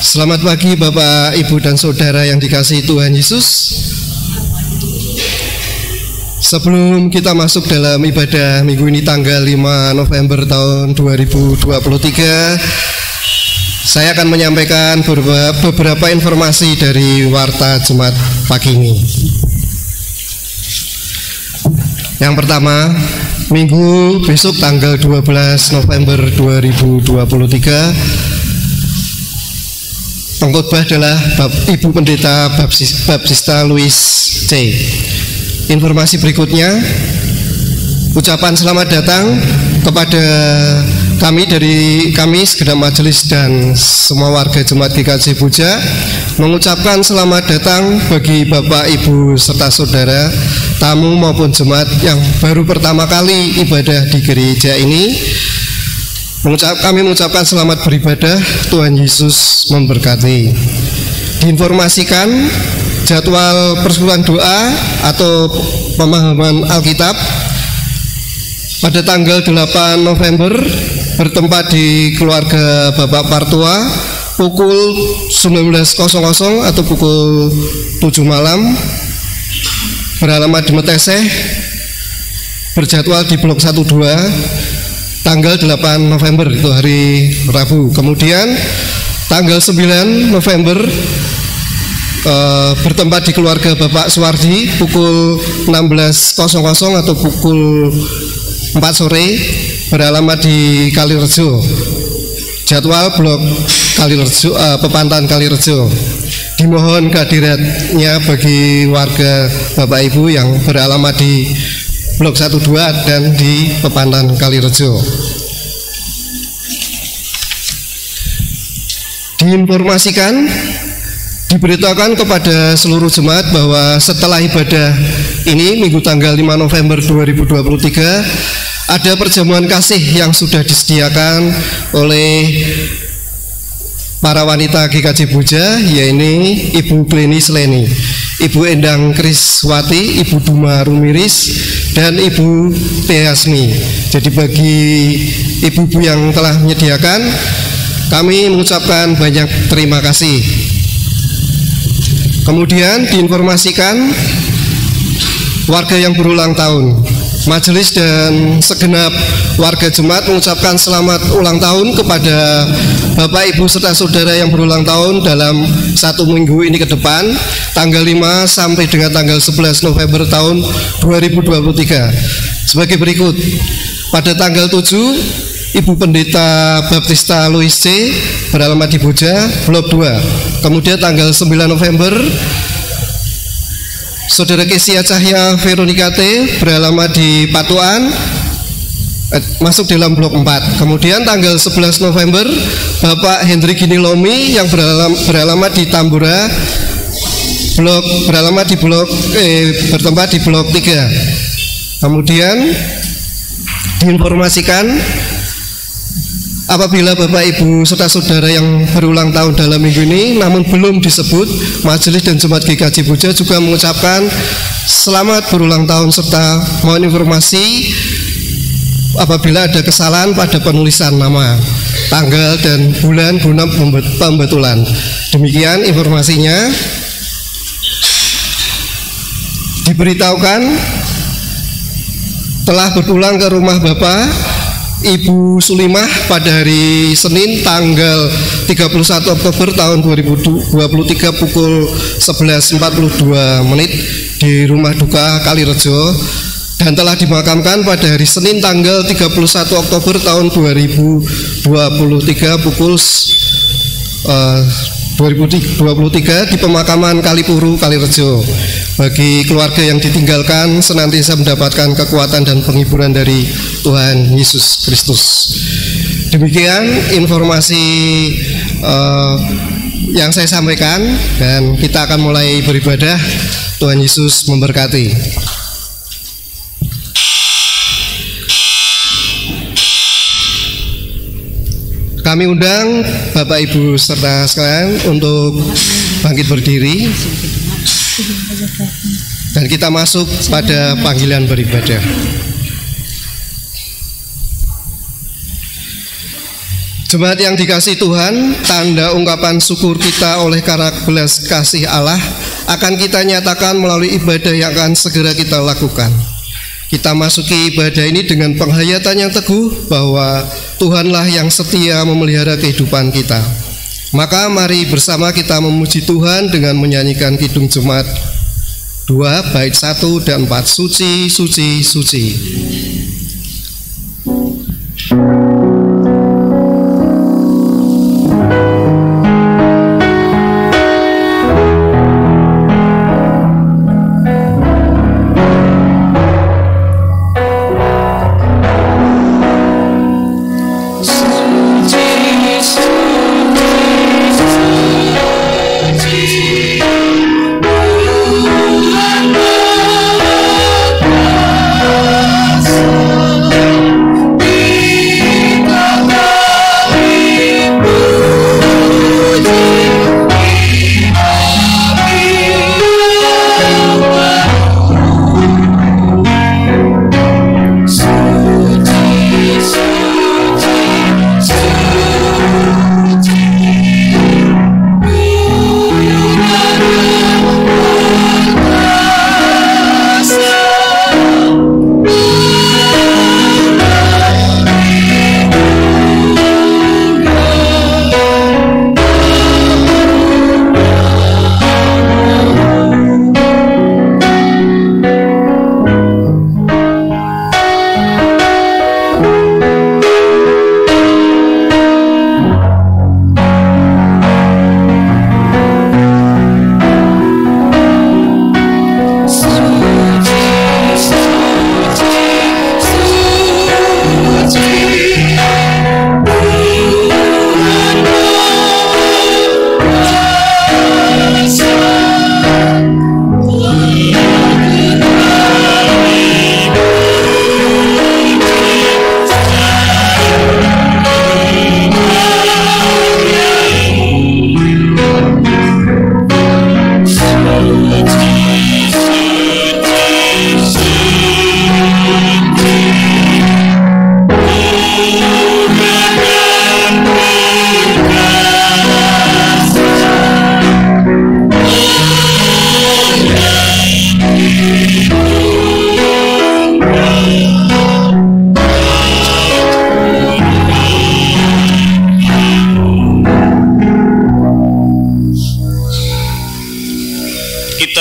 Selamat pagi Bapak, Ibu, dan Saudara yang dikasihi Tuhan Yesus. Sebelum kita masuk dalam ibadah minggu ini tanggal 5 November tahun 2023, saya akan menyampaikan beberapa informasi dari Warta Jumat pagi ini. Yang pertama, minggu besok tanggal 12 November 2023, pengkhotbah adalah Ibu Pendeta Baptista Louis C. Informasi berikutnya, ucapan selamat datang kepada kami segenap majelis dan semua warga Jemaat GKJ Puja, mengucapkan selamat datang bagi Bapak, Ibu, serta saudara, tamu maupun jemaat yang baru pertama kali ibadah di gereja ini. Kami mengucapkan selamat beribadah, Tuhan Yesus memberkati. Diinformasikan jadwal persekutuan doa atau pemahaman Alkitab pada tanggal 8 November bertempat di keluarga Bapak Partua pukul 19.00 atau pukul 7 malam, beralamat di Meteseh, berjadwal di blok 12, tanggal 8 November itu hari Rabu. Kemudian tanggal 9 November bertempat di keluarga Bapak Suwardi pukul 16.00 atau pukul 4 sore, beralamat di Kalirejo. Jadwal blok Kalirejo, Pepantan Kalirejo. Dimohon kehadirannya bagi warga Bapak Ibu yang beralamat di blok 12 dan di Pepantan Kalirejo. Diinformasikan, diberitakan kepada seluruh jemaat bahwa setelah ibadah ini minggu tanggal 5 November 2023 ada perjamuan kasih yang sudah disediakan oleh para wanita GKJ Puja, yaitu Ibu Gleni Sleni, Ibu Endang Kriswati, Ibu Duma Rumiris, dan Ibu Teasmi. Jadi bagi ibu-ibu yang telah menyediakan, kami mengucapkan banyak terima kasih. Kemudian diinformasikan warga yang berulang tahun. Majelis dan segenap warga jemaat mengucapkan selamat ulang tahun kepada Bapak, Ibu, serta saudara yang berulang tahun dalam satu minggu ini ke depan, tanggal 5 sampai dengan tanggal 11 November tahun 2023. Sebagai berikut: pada tanggal 7, Ibu Pendeta Baptista Louis C. beralamat di Puja, blok 2. Kemudian tanggal 9 November, Saudara Kesia Cahya Veronica T. beralamat di Patuan, masuk dalam blok 4. Kemudian tanggal 11 November, Bapak Hendri Ginilomi yang beralamat di Tambora, bertempat di blok 3. Kemudian diinformasikan apabila Bapak, Ibu, serta saudara yang berulang tahun dalam minggu ini namun belum disebut, majelis dan jemaat GKJ Puja juga mengucapkan selamat berulang tahun serta mohon informasi apabila ada kesalahan pada penulisan nama, tanggal, dan bulan guna pembetulan. Demikian informasinya. Diberitahukan telah berpulang ke rumah Bapak Ibu Sulimah pada hari Senin tanggal 31 Oktober tahun 2023 pukul 11.42 di rumah duka Kalirejo, dan telah dimakamkan pada hari Senin tanggal 31 Oktober tahun 2023 pukul 2023 di pemakaman Kalipuru, Kalirejo. Bagi keluarga yang ditinggalkan, senantiasa mendapatkan kekuatan dan penghiburan dari Tuhan Yesus Kristus. Demikian informasi yang saya sampaikan, dan kita akan mulai beribadah. Tuhan Yesus memberkati. Kami undang Bapak, Ibu, serta sekalian untuk bangkit berdiri, dan kita masuk pada panggilan beribadah. Jemaat yang dikasihi Tuhan, tanda ungkapan syukur kita oleh karena belas kasih Allah akan kita nyatakan melalui ibadah yang akan segera kita lakukan. Kita masuki ibadah ini dengan penghayatan yang teguh bahwa Tuhanlah yang setia memelihara kehidupan kita. Maka mari bersama kita memuji Tuhan dengan menyanyikan Kidung Jemaat 2 bait 1 dan 4. Suci, suci, suci.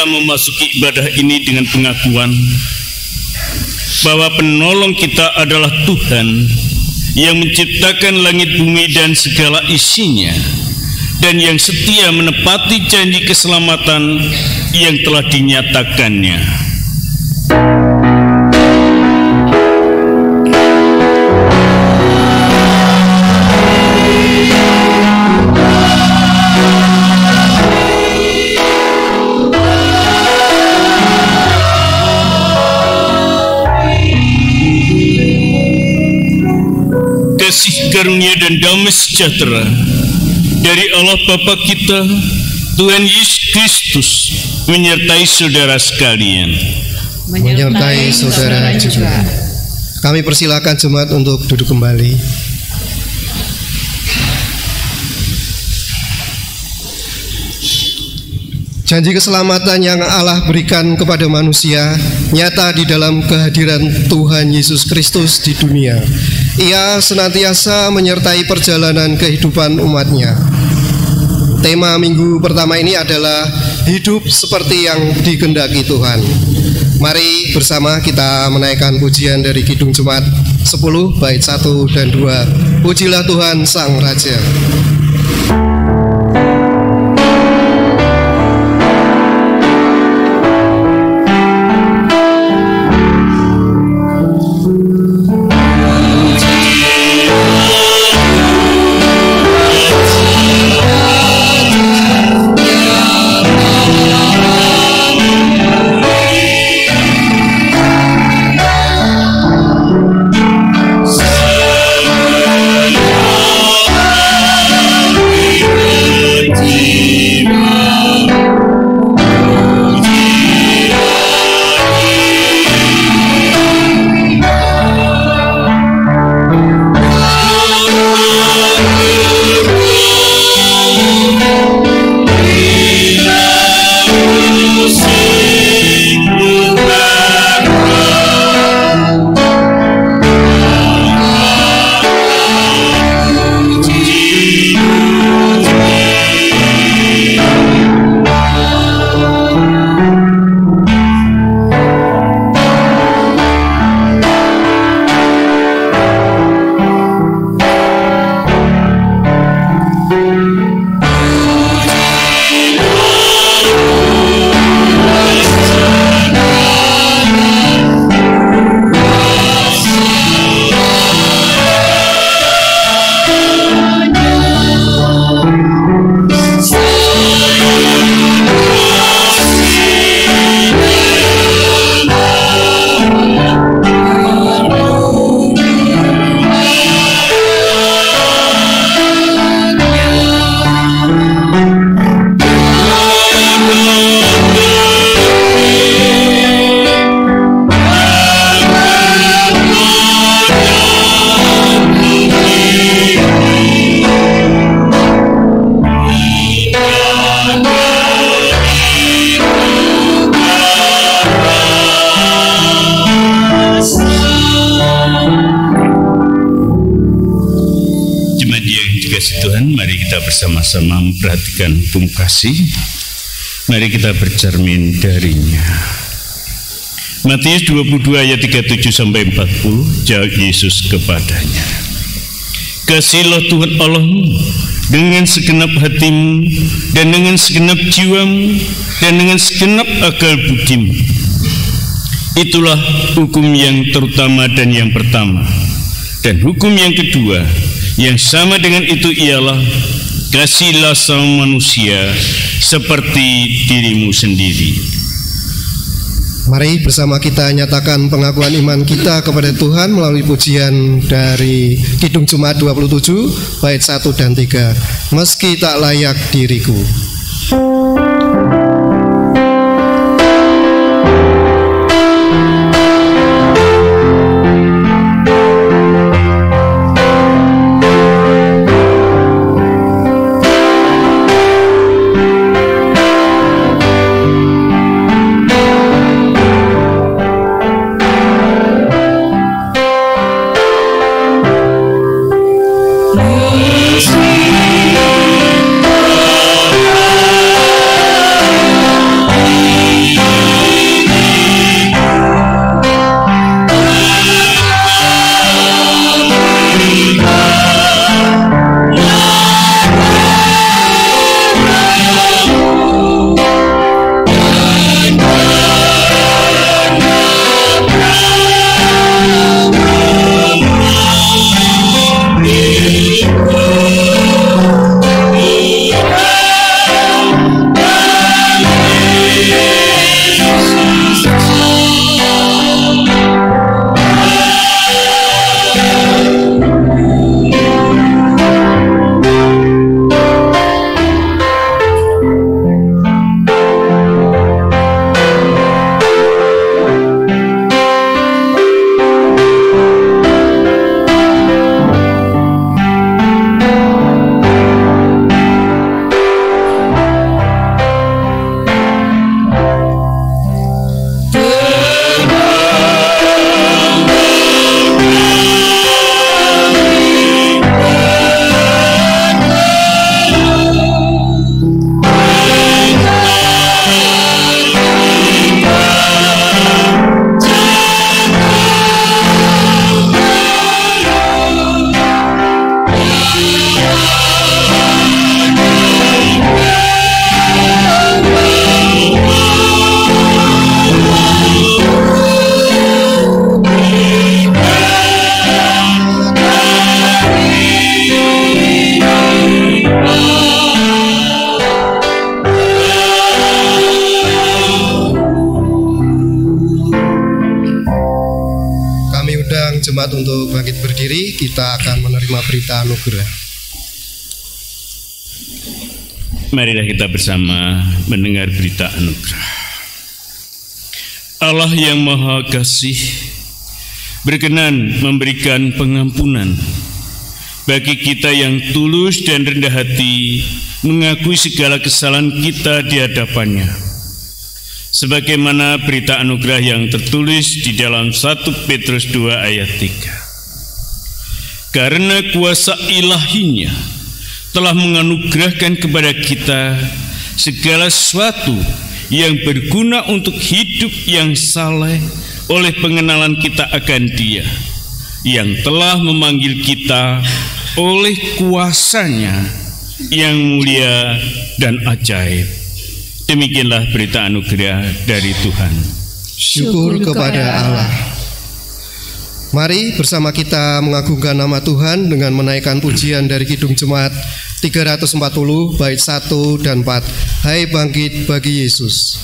Memasuki ibadah ini dengan pengakuan bahwa penolong kita adalah Tuhan yang menciptakan langit bumi dan segala isinya, dan yang setia menepati janji keselamatan yang telah dinyatakannya. Kasih karunia dan damai sejahtera dari Allah Bapa kita, Tuhan Yesus Kristus, menyertai saudara sekalian. Menyertai saudara juga. Kami persilakan jemaat untuk duduk kembali. Janji keselamatan yang Allah berikan kepada manusia nyata di dalam kehadiran Tuhan Yesus Kristus di dunia. Ia senantiasa menyertai perjalanan kehidupan umatnya. Tema minggu pertama ini adalah hidup seperti yang dikehendaki Tuhan. Mari bersama kita menaikkan pujian dari Kidung Jemaat 10 bait 1 dan 2. Pujilah Tuhan Sang Raja. sama-sama memperhatikan pungkasi. Mari kita bercermin darinya. Matius 22 ayat 37 sampai 40. Jawab Yesus kepadanya, "Kasihilah Tuhan Allahmu dengan segenap hatimu dan dengan segenap jiwamu dan dengan segenap akal budimu. Itulah hukum yang terutama dan yang pertama. Dan hukum yang kedua yang sama dengan itu ialah kasihilah sama manusia seperti dirimu sendiri." Mari bersama kita nyatakan pengakuan iman kita kepada Tuhan melalui pujian dari Kidung Jumat 27 bait 1 dan 3. Meski tak layak diriku. Jemaat untuk bangkit berdiri, kita akan menerima berita anugerah. Marilah kita bersama mendengar berita anugerah. Allah yang Maha Kasih berkenan memberikan pengampunan bagi kita yang tulus dan rendah hati mengakui segala kesalahan kita di hadapannya. Sebagaimana berita anugerah yang tertulis di dalam 1 Petrus 2 ayat 3. Karena kuasa ilahinya telah menganugerahkan kepada kita segala sesuatu yang berguna untuk hidup yang saleh oleh pengenalan kita akan Dia yang telah memanggil kita oleh kuasanya yang mulia dan ajaib. Demikianlah berita anugerah dari Tuhan. Syukur kepada Allah. Mari bersama kita mengagungkan nama Tuhan dengan menaikkan pujian dari Kidung Jemaat 340 bait 1 dan 4. Hai bangkit bagi Yesus.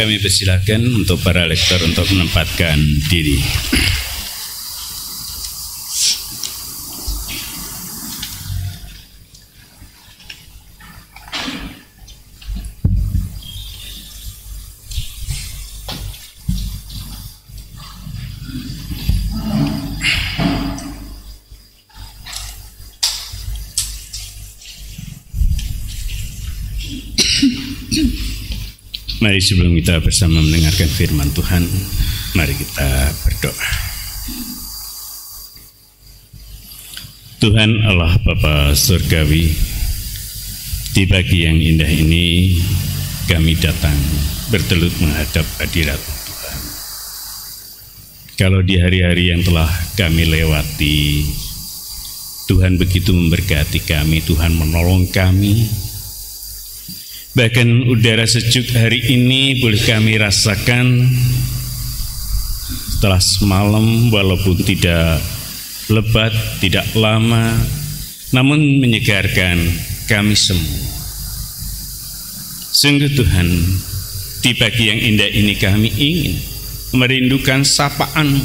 kami persilakan untuk para lektor untuk menempatkan diri. Mari sebelum kita bersama mendengarkan firman Tuhan, mari kita berdoa. Tuhan Allah Bapa Surgawi, di pagi yang indah ini kami datang bertelut menghadap hadirat Tuhan. Kalau di hari-hari yang telah kami lewati, Tuhan begitu memberkati kami, Tuhan menolong kami. Bahkan udara sejuk hari ini boleh kami rasakan setelah semalam, walaupun tidak lebat, tidak lama, namun menyegarkan kami semua. Sungguh Tuhan, di pagi yang indah ini kami ingin merindukan sapaan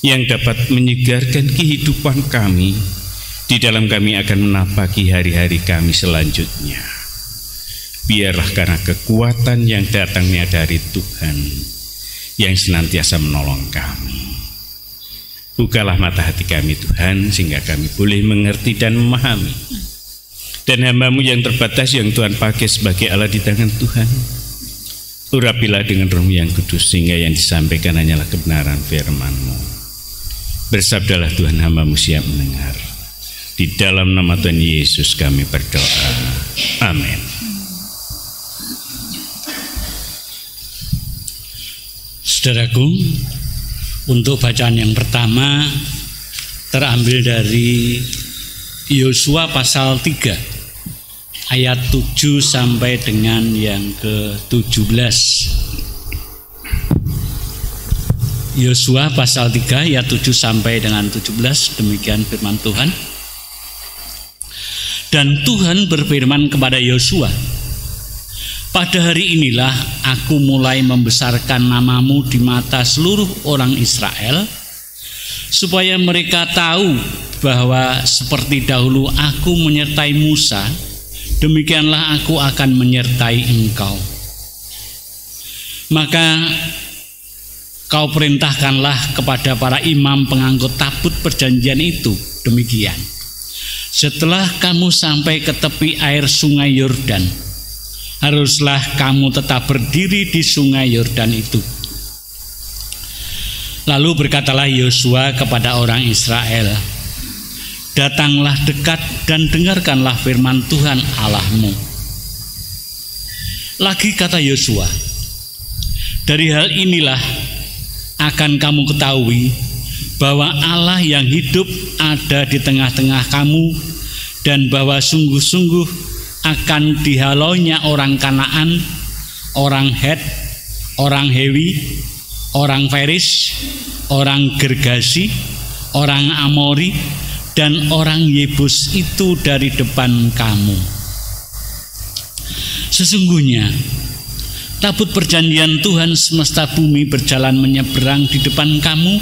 yang dapat menyegarkan kehidupan kami di dalam kami akan menapaki hari-hari kami selanjutnya. Biarlah karena kekuatan yang datangnya dari Tuhan yang senantiasa menolong kami. Bukalah mata hati kami Tuhan, sehingga kami boleh mengerti dan memahami. Dan hamba-Mu yang terbatas yang Tuhan pakai sebagai alat di tangan Tuhan, urapilah dengan Roh-Mu yang kudus, sehingga yang disampaikan hanyalah kebenaran firman-Mu. Bersabdalah Tuhan, hamba-Mu siap mendengar. Di dalam nama Tuhan Yesus kami berdoa. Amin. Saudaraku, untuk bacaan yang pertama terambil dari Yosua pasal 3 ayat 7 sampai dengan yang ke-17. Yosua pasal 3 ayat 7 sampai dengan 17, demikian firman Tuhan. Dan Tuhan berfirman kepada Yosua, pada hari inilah aku mulai membesarkan namamu di mata seluruh orang Israel, supaya mereka tahu bahwa seperti dahulu aku menyertai Musa, demikianlah aku akan menyertai engkau. Maka kau perintahkanlah kepada para imam pengangkut tabut perjanjian itu demikian: setelah kamu sampai ke tepi air sungai Yordan, haruslah kamu tetap berdiri di sungai Yordan itu. Lalu berkatalah Yosua kepada orang Israel, datanglah dekat dan dengarkanlah firman Tuhan Allahmu. Lagi kata Yosua, dari hal inilah akan kamu ketahui bahwa Allah yang hidup ada di tengah-tengah kamu, dan bahwa sungguh-sungguh akan dihalaunya orang Kanaan, orang Het, orang Hewi, orang Feris, orang Gergasi, orang Amori, dan orang Yebus itu dari depan kamu. Sesungguhnya tabut perjanjian Tuhan semesta bumi berjalan menyeberang di depan kamu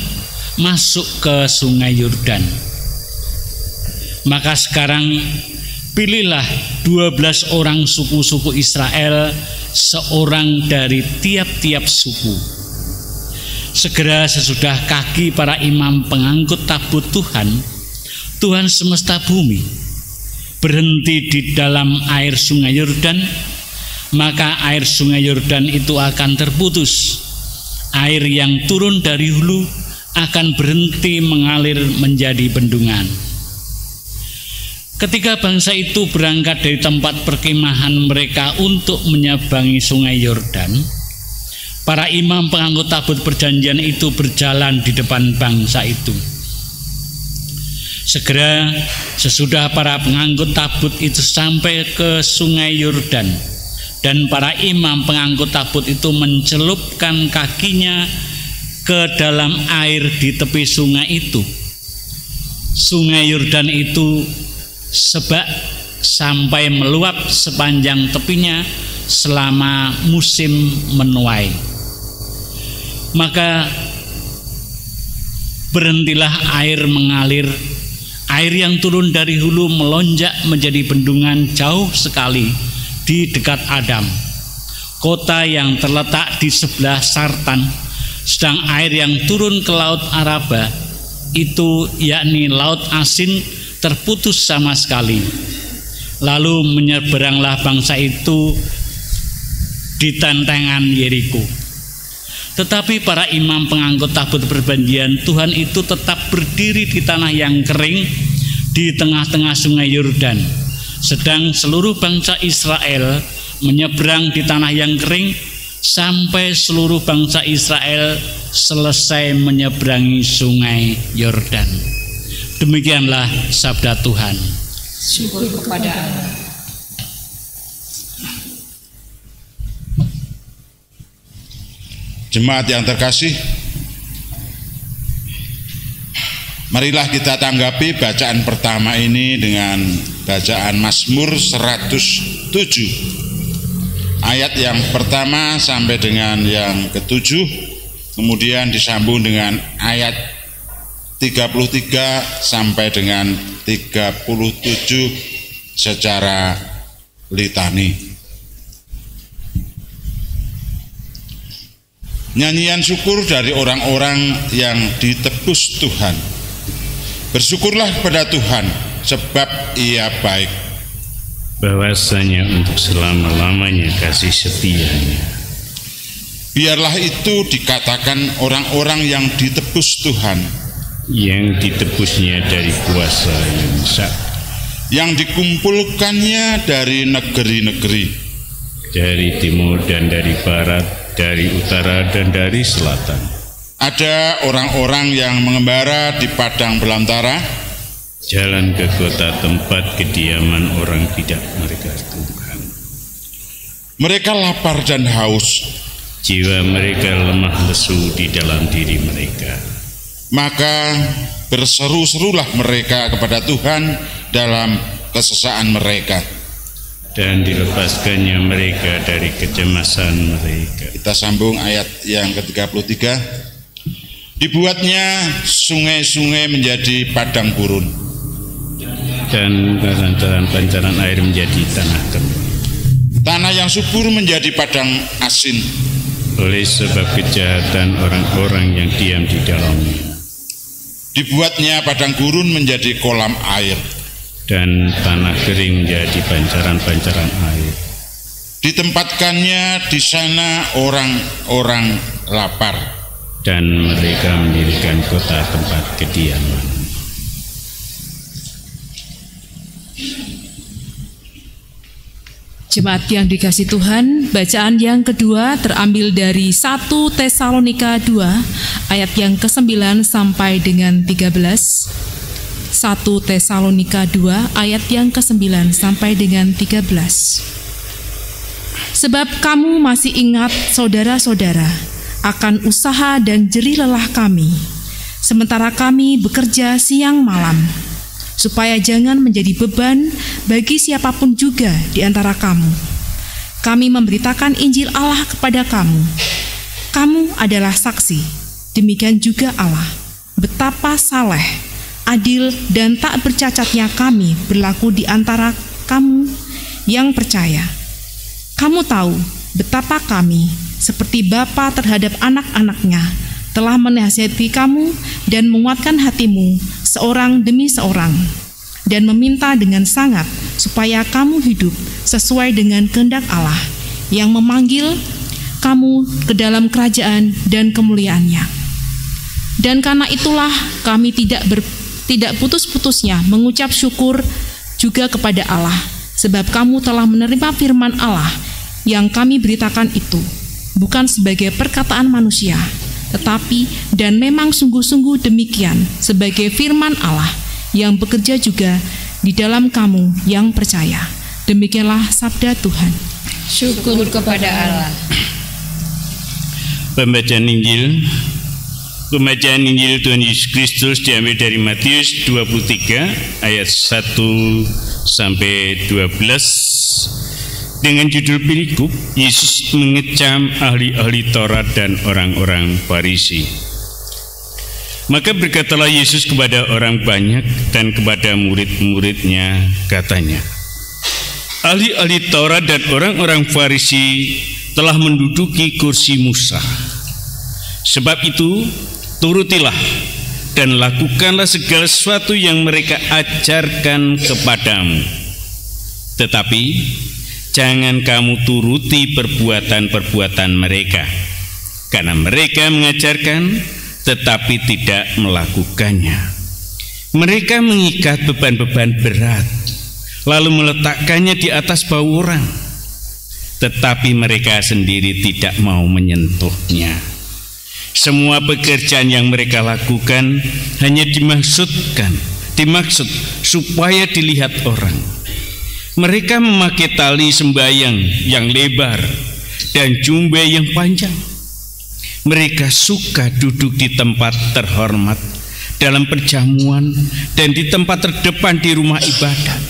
masuk ke sungai Yordan. Maka sekarang pilihlah 12 orang suku-suku Israel, seorang dari tiap-tiap suku. Segera sesudah kaki para imam pengangkut tabut Tuhan, Tuhan semesta bumi, berhenti di dalam air sungai Yordan, maka air sungai Yordan itu akan terputus. Air yang turun dari hulu akan berhenti mengalir menjadi bendungan. Ketika bangsa itu berangkat dari tempat perkemahan mereka untuk menyeberangi sungai Yordan, para imam pengangkut tabut perjanjian itu berjalan di depan bangsa itu. Segera sesudah para pengangkut tabut itu sampai ke sungai Yordan, dan para imam pengangkut tabut itu mencelupkan kakinya ke dalam air di tepi sungai itu. Sungai Yordan itu sebab sampai meluap sepanjang tepinya selama musim menuai. Maka berhentilah air mengalir. Air yang turun dari hulu melonjak menjadi bendungan jauh sekali di dekat Adam, kota yang terletak di sebelah Sartan. Sedang air yang turun ke laut Araba itu, yakni laut asin, terputus sama sekali. Lalu menyeberanglah bangsa itu di tantangan Yeriko. Tetapi para imam pengangkut tabut perjanjian Tuhan itu tetap berdiri di tanah yang kering di tengah-tengah sungai Yordan. Sedang seluruh bangsa Israel menyeberang di tanah yang kering sampai seluruh bangsa Israel selesai menyeberangi sungai Yordan. Demikianlah sabda Tuhan. Syukur kepada Allah. Jemaat yang terkasih, marilah kita tanggapi bacaan pertama ini dengan bacaan Mazmur 107, ayat yang pertama sampai dengan yang ke-7, kemudian disambung dengan ayat 33 sampai dengan 37 secara litani. Nyanyian syukur dari orang-orang yang ditebus Tuhan. Bersyukurlah kepada Tuhan, sebab Ia baik. Bahwasanya untuk selama-lamanya kasih setia-Nya. Biarlah itu dikatakan orang-orang yang ditebus Tuhan, yang ditebusnya dari kuasa yang besar, yang dikumpulkannya dari negeri-negeri, dari timur dan dari barat, dari utara dan dari selatan. Ada orang-orang yang mengembara di padang belantara, jalan ke kota tempat kediaman orang tidak mereka Tuhan. Mereka lapar dan haus, jiwa mereka lemah lesu di dalam diri mereka. Maka berseru-serulah mereka kepada Tuhan dalam kesesaan mereka, dan dilepaskannya mereka dari kecemasan mereka. Kita sambung ayat yang ke-33. Dibuatnya sungai-sungai menjadi padang gurun, dan pancaran air menjadi tanah kering. Tanah yang subur menjadi padang asin, oleh sebab kejahatan orang-orang yang diam di dalamnya. Dibuatnya padang gurun menjadi kolam air, dan tanah kering menjadi pancaran-pancaran air. Ditempatkannya di sana orang-orang lapar, dan mereka mendirikan kota tempat kediaman. Jemaat yang dikasihi Tuhan, bacaan yang kedua terambil dari 1 Tesalonika 2 ayat yang ke-9 sampai dengan 13. 1 Tesalonika 2 ayat yang ke-9 sampai dengan 13. Sebab kamu masih ingat, saudara-saudara, akan usaha dan jerih lelah kami, sementara kami bekerja siang malam, supaya jangan menjadi beban bagi siapapun juga di antara kamu. Kami memberitakan Injil Allah kepada kamu. Kamu adalah saksi, demikian juga Allah, betapa saleh, adil dan tak bercacatnya kami berlaku di antara kamu yang percaya. Kamu tahu betapa kami, seperti bapa terhadap anak-anaknya, telah menasihati kamu dan menguatkan hatimu seorang demi seorang, dan meminta dengan sangat supaya kamu hidup sesuai dengan kehendak Allah yang memanggil kamu ke dalam kerajaan dan kemuliaan-Nya. Dan karena itulah kami tidak putus-putusnya mengucap syukur juga kepada Allah, sebab kamu telah menerima firman Allah yang kami beritakan itu, bukan sebagai perkataan manusia, tetapi dan memang sungguh-sungguh demikian sebagai firman Allah yang bekerja juga di dalam kamu yang percaya. Demikianlah sabda Tuhan. Syukur kepada Allah. Pembacaan Injil Tuhan Yesus Kristus diambil dari Matius 23 ayat 1 sampai 12. Dengan judul perikop, Yesus mengecam ahli-ahli Taurat dan orang-orang Farisi. Maka berkatalah Yesus kepada orang banyak dan kepada murid-muridnya, katanya, ahli-ahli Taurat dan orang-orang Farisi telah menduduki kursi Musa. Sebab itu, turutilah dan lakukanlah segala sesuatu yang mereka ajarkan kepadamu. Tetapi jangan kamu turuti perbuatan-perbuatan mereka, karena mereka mengajarkan tetapi tidak melakukannya. Mereka mengikat beban-beban berat, lalu meletakkannya di atas bahu orang, tetapi mereka sendiri tidak mau menyentuhnya. Semua pekerjaan yang mereka lakukan hanya dimaksud supaya dilihat orang. Mereka memakai tali sembahyang yang lebar dan jubah yang panjang. Mereka suka duduk di tempat terhormat dalam perjamuan dan di tempat terdepan di rumah ibadat.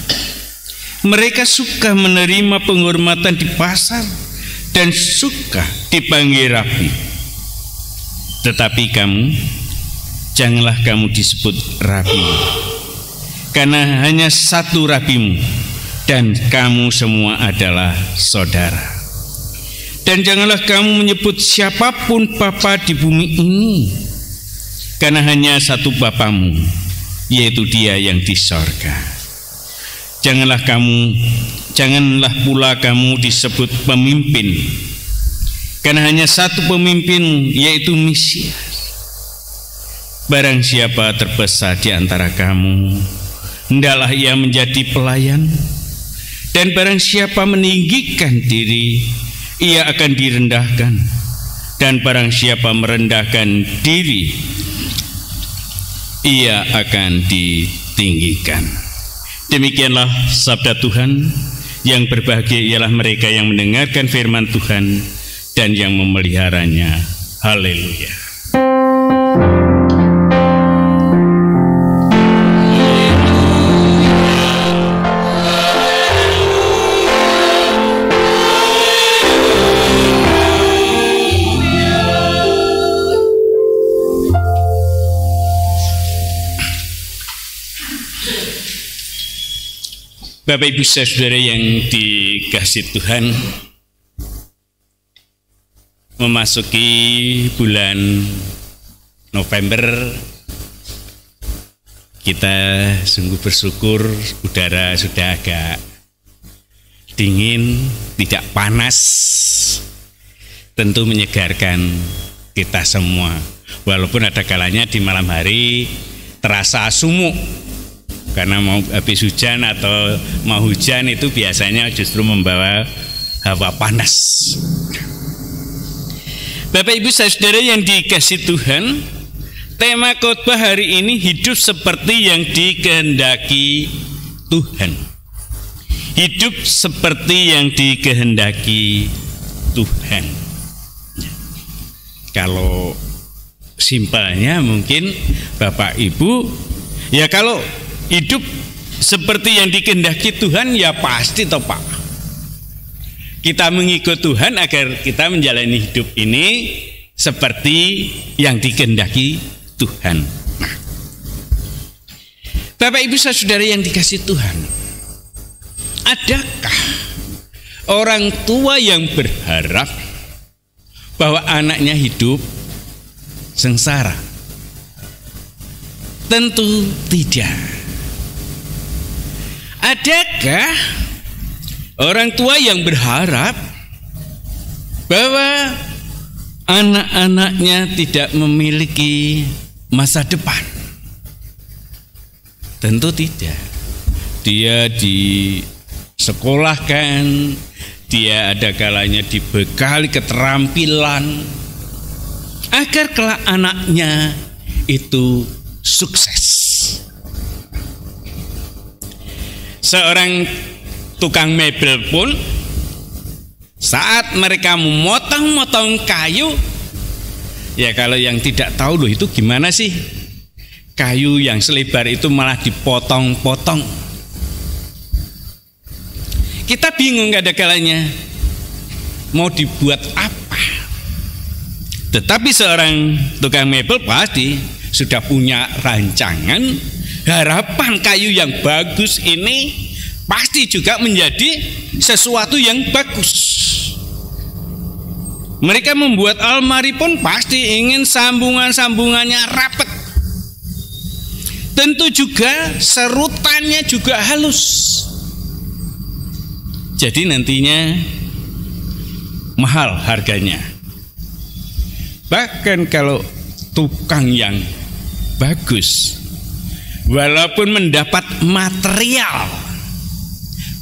Mereka suka menerima penghormatan di pasar dan suka dipanggil rabi. Tetapi kamu, janganlah kamu disebut rabi, karena hanya satu rabimu, dan kamu semua adalah saudara. Dan janganlah kamu menyebut siapapun Bapa di bumi ini, karena hanya satu Bapamu, yaitu Dia yang di sorga. Janganlah pula kamu disebut pemimpin, karena hanya satu pemimpinmu, yaitu Mesias. Barang siapa terbesar di antara kamu, hendaklah ia menjadi pelayan. Dan barang siapa meninggikan diri, ia akan direndahkan, dan barang siapa merendahkan diri, ia akan ditinggikan. Demikianlah sabda Tuhan. Yang berbahagia ialah mereka yang mendengarkan firman Tuhan dan yang memeliharanya. Haleluya. Bapak Ibu Saudara yang dikasihi Tuhan, memasuki bulan November, kita sungguh bersyukur udara sudah agak dingin, tidak panas, tentu menyegarkan kita semua. Walaupun ada kalanya di malam hari terasa sumuk, karena mau habis hujan atau mau hujan itu biasanya justru membawa hawa panas. Bapak Ibu Saudara yang dikasihi Tuhan, tema khotbah hari ini hidup seperti yang dikehendaki Tuhan. Hidup seperti yang dikehendaki Tuhan. Kalau simpelnya mungkin Bapak Ibu, ya kalau hidup seperti yang dikehendaki Tuhan, ya pasti toh Pak, kita mengikut Tuhan agar kita menjalani hidup ini seperti yang dikehendaki Tuhan. Nah, Bapak Ibu Saudara yang dikasihi Tuhan, adakah orang tua yang berharap bahwa anaknya hidup sengsara? Tentu tidak. Adakah orang tua yang berharap bahwa anak-anaknya tidak memiliki masa depan? Tentu tidak. Dia disekolahkan, dia ada kalanya dibekali keterampilan agar kelak anaknya itu sukses. Seorang tukang mebel pun saat mereka memotong-motong kayu, ya kalau yang tidak tahu loh itu gimana sih, kayu yang selebar itu malah dipotong-potong. Kita bingung kadang-kalanya mau dibuat apa. Tetapi seorang tukang mebel pasti sudah punya rancangan, harapan kayu yang bagus ini pasti juga menjadi sesuatu yang bagus. Mereka membuat almari pun pasti ingin sambungan-sambungannya rapat. Tentu juga serutannya juga halus. Jadi nantinya mahal harganya. Bahkan kalau tukang yang bagus, walaupun mendapat material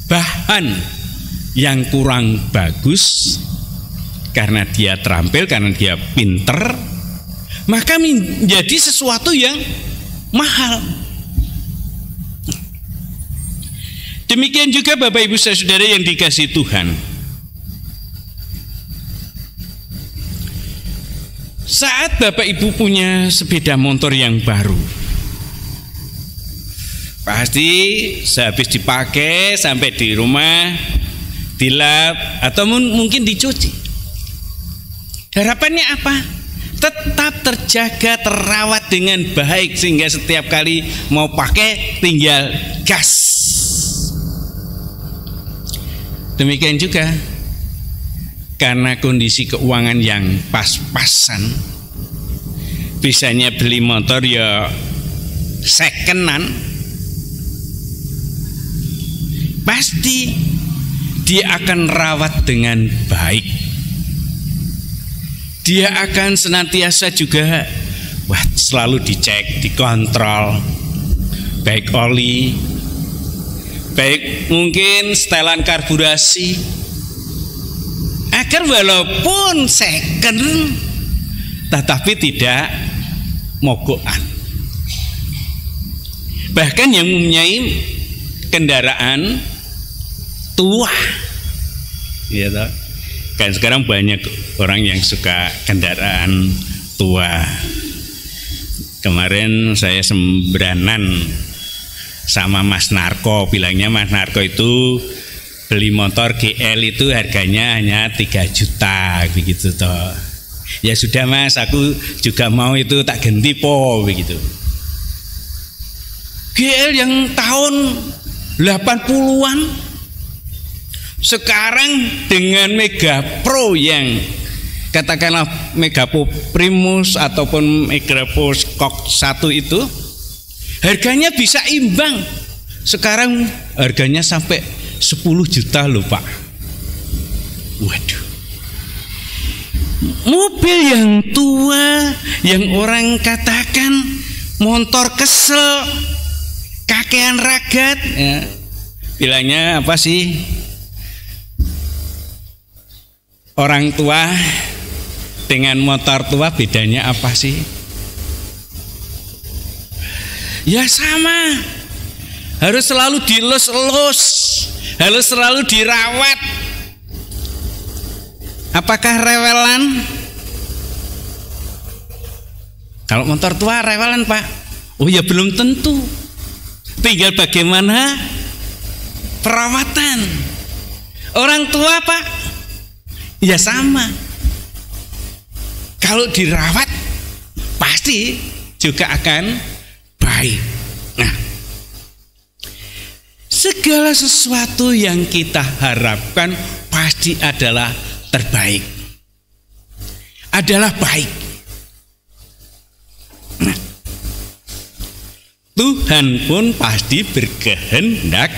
bahan yang kurang bagus, karena dia terampil, karena dia pinter, maka menjadi sesuatu yang mahal. Demikian juga Bapak Ibu Saudara yang dikasihi Tuhan. Saat Bapak Ibu punya sepeda motor yang baru, pasti sehabis dipakai sampai di rumah dilap atau mungkin dicuci, harapannya apa? Tetap terjaga, terawat dengan baik, sehingga setiap kali mau pakai tinggal gas. Demikian juga karena kondisi keuangan yang pas-pasan, bisanya beli motor ya secondan, pasti dia akan rawat dengan baik. Dia akan senantiasa juga selalu dicek, dikontrol, baik oli, baik mungkin setelan karburasi, agar walaupun second tetapi tidak mogokan. Bahkan yang mempunyai kendaraan tua, ya toh, kan sekarang banyak orang yang suka kendaraan tua. Kemarin saya sembranan sama Mas Narko, bilangnya Mas Narko itu beli motor GL itu harganya hanya 3 juta begitu toh. Ya sudah Mas, aku juga mau itu, tak ganti po begitu. GL yang tahun 80-an sekarang dengan Mega Pro yang katakanlah Mega Pro Primus ataupun Mega Pro Skok 1 itu harganya bisa imbang. Sekarang harganya sampai 10 juta loh Pak. Waduh. Mobil yang tua, yang orang katakan motor kesel, kakean ragat, ya. Bilangnya apa sih? Orang tua dengan motor tua bedanya apa sih? Ya sama, harus selalu dilus-elus, harus selalu dirawat. Apakah rewelan? Kalau motor tua rewelan Pak? Oh ya belum tentu. Tinggal bagaimana perawatan. Orang tua Pak, ya sama. Kalau dirawat pasti juga akan baik. Nah, segala sesuatu yang kita harapkan pasti adalah terbaik, adalah baik. Nah, Tuhan pun pasti berkehendak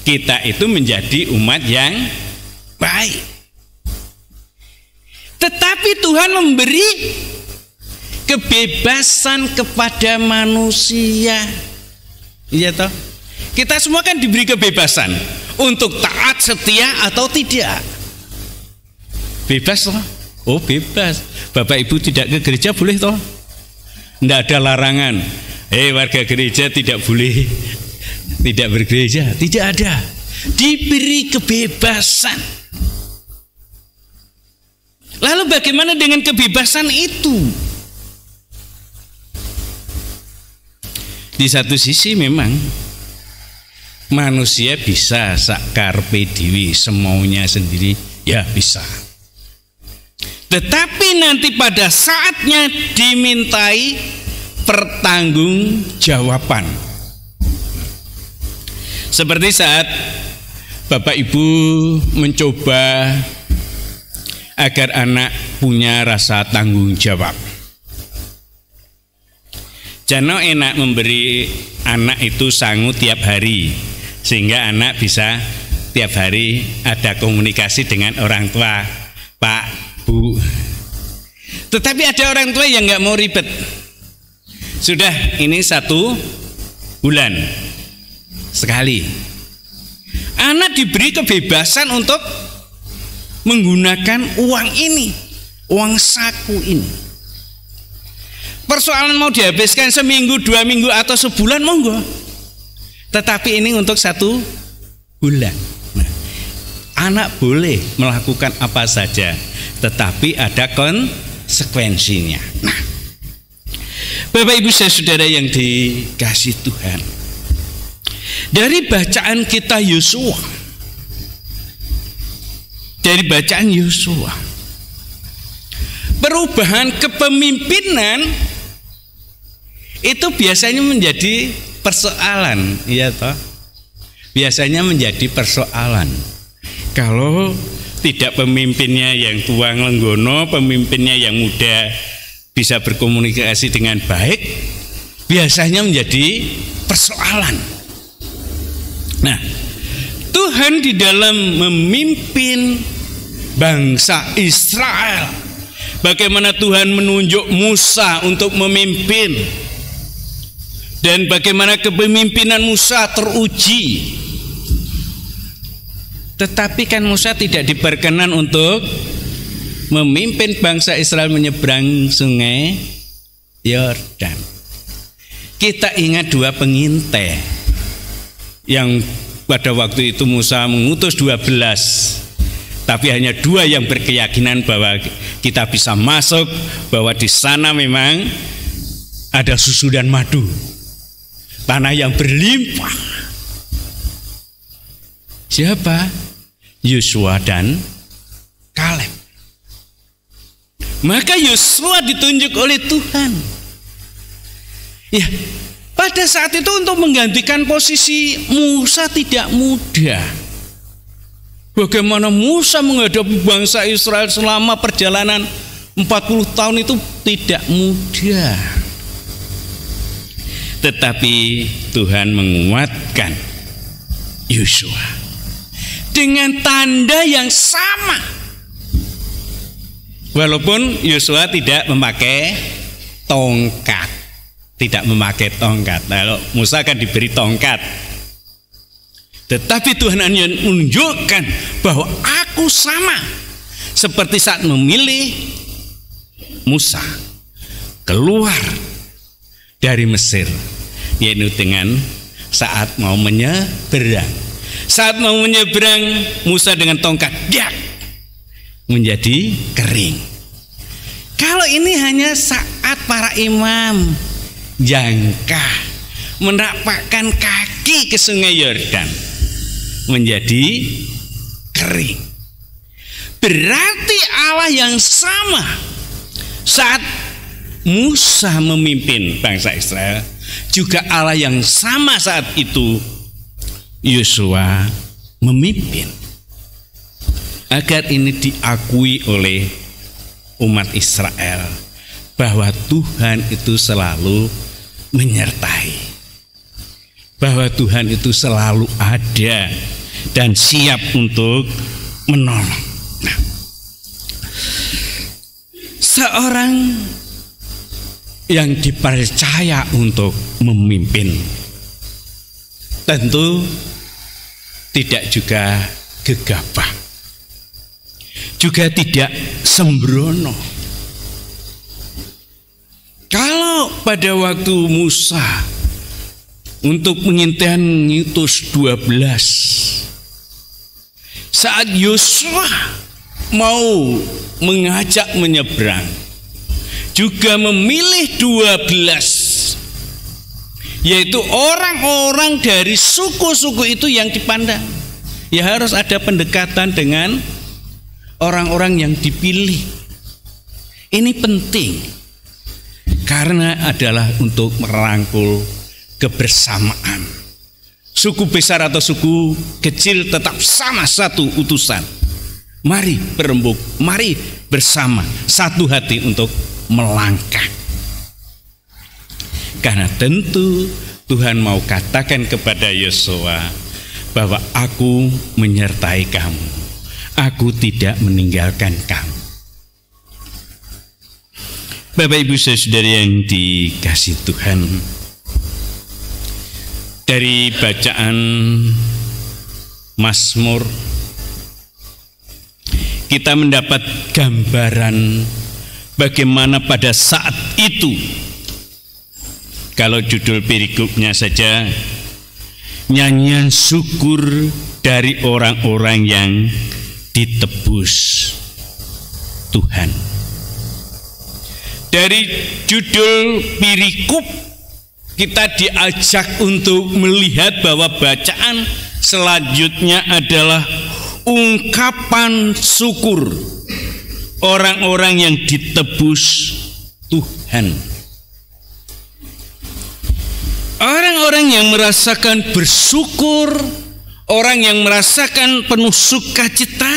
kita itu menjadi umat yang baik. Tetapi Tuhan memberi kebebasan kepada manusia. Iya toh? Kita semua kan diberi kebebasan untuk taat, setia atau tidak. Bebas toh? Oh bebas. Bapak Ibu tidak ke gereja boleh toh? Tidak ada larangan. Warga gereja tidak boleh tidak bergereja. Tidak ada. Diberi kebebasan. Lalu bagaimana dengan kebebasan itu? Di satu sisi memang manusia bisa sakarpe dewi, semaunya sendiri, ya bisa. Tetapi nanti pada saatnya dimintai pertanggungjawaban. Seperti saat Bapak Ibu mencoba agar anak punya rasa tanggung jawab. Jangan enak memberi anak itu sangu tiap hari, sehingga anak bisa tiap hari ada komunikasi dengan orang tua, Pak, Bu. Tetapi ada orang tua yang nggak mau ribet. Sudah ini 1 bulan sekali. Anak diberi kebebasan untuk menggunakan uang ini, uang saku ini. Persoalan mau dihabiskan seminggu, 2 minggu atau sebulan, monggo. Tetapi ini untuk 1 bulan. Nah, anak boleh melakukan apa saja, tetapi ada konsekuensinya. Nah, Bapak Ibu saudara yang dikasihi Tuhan, dari bacaan kita Yosua, perubahan kepemimpinan itu biasanya menjadi persoalan, ya toh? Biasanya menjadi persoalan. Kalau tidak pemimpinnya yang tua lenggono, pemimpinnya yang muda bisa berkomunikasi dengan baik, biasanya menjadi persoalan. Nah, Tuhan di dalam memimpin bangsa Israel, bagaimana Tuhan menunjuk Musa untuk memimpin, dan bagaimana kepemimpinan Musa teruji. Tetapi kan Musa tidak diperkenan untuk memimpin bangsa Israel menyeberang sungai Yordan. Kita ingat 2 pengintai yang pada waktu itu Musa mengutus 12, tapi hanya 2 yang berkeyakinan bahwa kita bisa masuk, bahwa di sana memang ada susu dan madu, tanah yang berlimpah. Siapa? Yosua dan Kaleb. Maka Yosua ditunjuk oleh Tuhan. Ya, pada saat itu untuk menggantikan posisi Musa tidak mudah. Bagaimana Musa menghadapi bangsa Israel selama perjalanan 40 tahun itu tidak mudah. Tetapi Tuhan menguatkan Yosua dengan tanda yang sama. Walaupun Yosua tidak memakai tongkat, Lalu Musa akan diberi tongkat. Tetapi Tuhan hanya menunjukkan bahwa aku sama seperti saat memilih Musa keluar dari Mesir, yaitu dengan saat mau menyeberang. Saat mau menyeberang, Musa dengan tongkat dak menjadi kering. Kalau ini hanya saat para imam jangkah menapakkan kaki ke sungai Yordan menjadi kering. Berarti Allah yang sama saat Musa memimpin bangsa Israel, juga Allah yang sama saat itu Yosua memimpin. Agar ini diakui oleh umat Israel bahwa Tuhan itu selalu menyertai, bahwa Tuhan itu selalu ada dan siap untuk menolong. Nah, seorang yang dipercaya untuk memimpin tentu tidak juga gegabah, juga tidak sembrono. Kalau pada waktu Musa untuk pengintaian ngutus 12, saat Yosua mau mengajak menyeberang, juga memilih 12 yaitu orang-orang dari suku-suku itu yang dipandang. Ya harus ada pendekatan dengan orang-orang yang dipilih. Ini penting karena adalah untuk merangkul kebersamaan. Suku besar atau suku kecil tetap sama satu utusan. Mari berembuk, mari bersama satu hati untuk melangkah. Karena tentu Tuhan mau katakan kepada Yosua bahwa aku menyertai kamu, aku tidak meninggalkan kamu. Bapak Ibu saudara yang dikasihi Tuhan, dari bacaan Mazmur kita mendapat gambaran bagaimana pada saat itu, kalau judul perikopnya saja, nyanyian syukur dari orang-orang yang ditebus Tuhan. Dari judul perikop kita diajak untuk melihat bahwa bacaan selanjutnya adalah ungkapan syukur orang-orang yang ditebus Tuhan. Orang-orang yang merasakan bersyukur, orang yang merasakan penuh sukacita,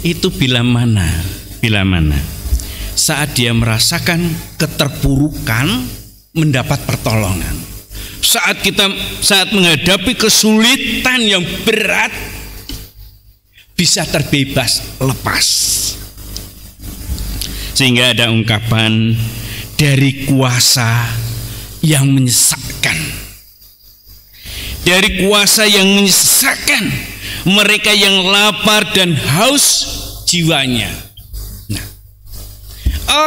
itu bila mana? Bila mana? Saat dia merasakan keterpurukan, mendapat pertolongan. Saat menghadapi kesulitan yang berat, bisa terbebas, lepas. Sehingga ada ungkapan dari kuasa yang menyesakkan. Dari kuasa yang menyesakkan mereka yang lapar dan haus jiwanya. Nah,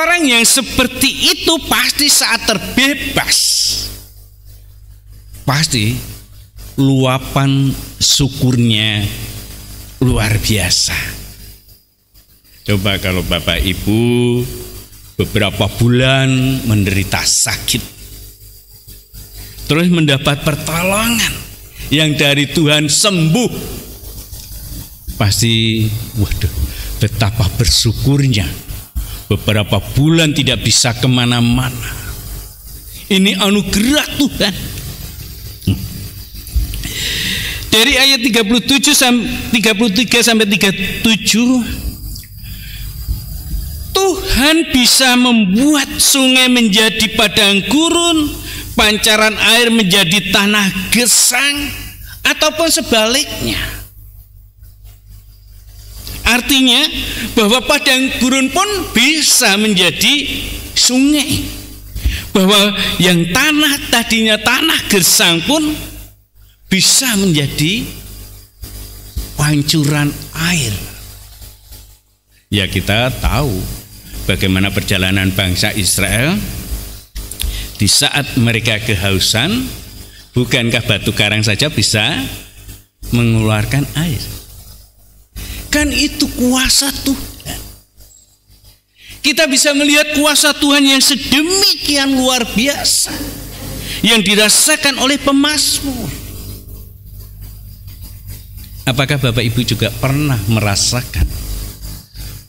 orang yang seperti itu pasti saat terbebas, pasti luapan syukurnya luar biasa. Coba kalau Bapak Ibu beberapa bulan menderita sakit, terus mendapat pertolongan yang dari Tuhan sembuh, pasti waduh betapa bersyukurnya. Beberapa bulan tidak bisa kemana-mana. Ini anugerah Tuhan. Dari ayat 33 sampai 37, Tuhan bisa membuat sungai menjadi padang gurun, pancaran air menjadi tanah gesang, ataupun sebaliknya. Artinya bahwa padang gurun pun bisa menjadi sungai, bahwa yang tadinya tanah gersang pun bisa menjadi pancuran air. Ya, kita tahu bagaimana perjalanan bangsa Israel di saat mereka kehausan. Bukankah batu karang saja bisa mengeluarkan air? Kan itu kuasa Tuhan. Kita bisa melihat kuasa Tuhan yang sedemikian luar biasa yang dirasakan oleh pemazmur. Apakah Bapak Ibu juga pernah merasakan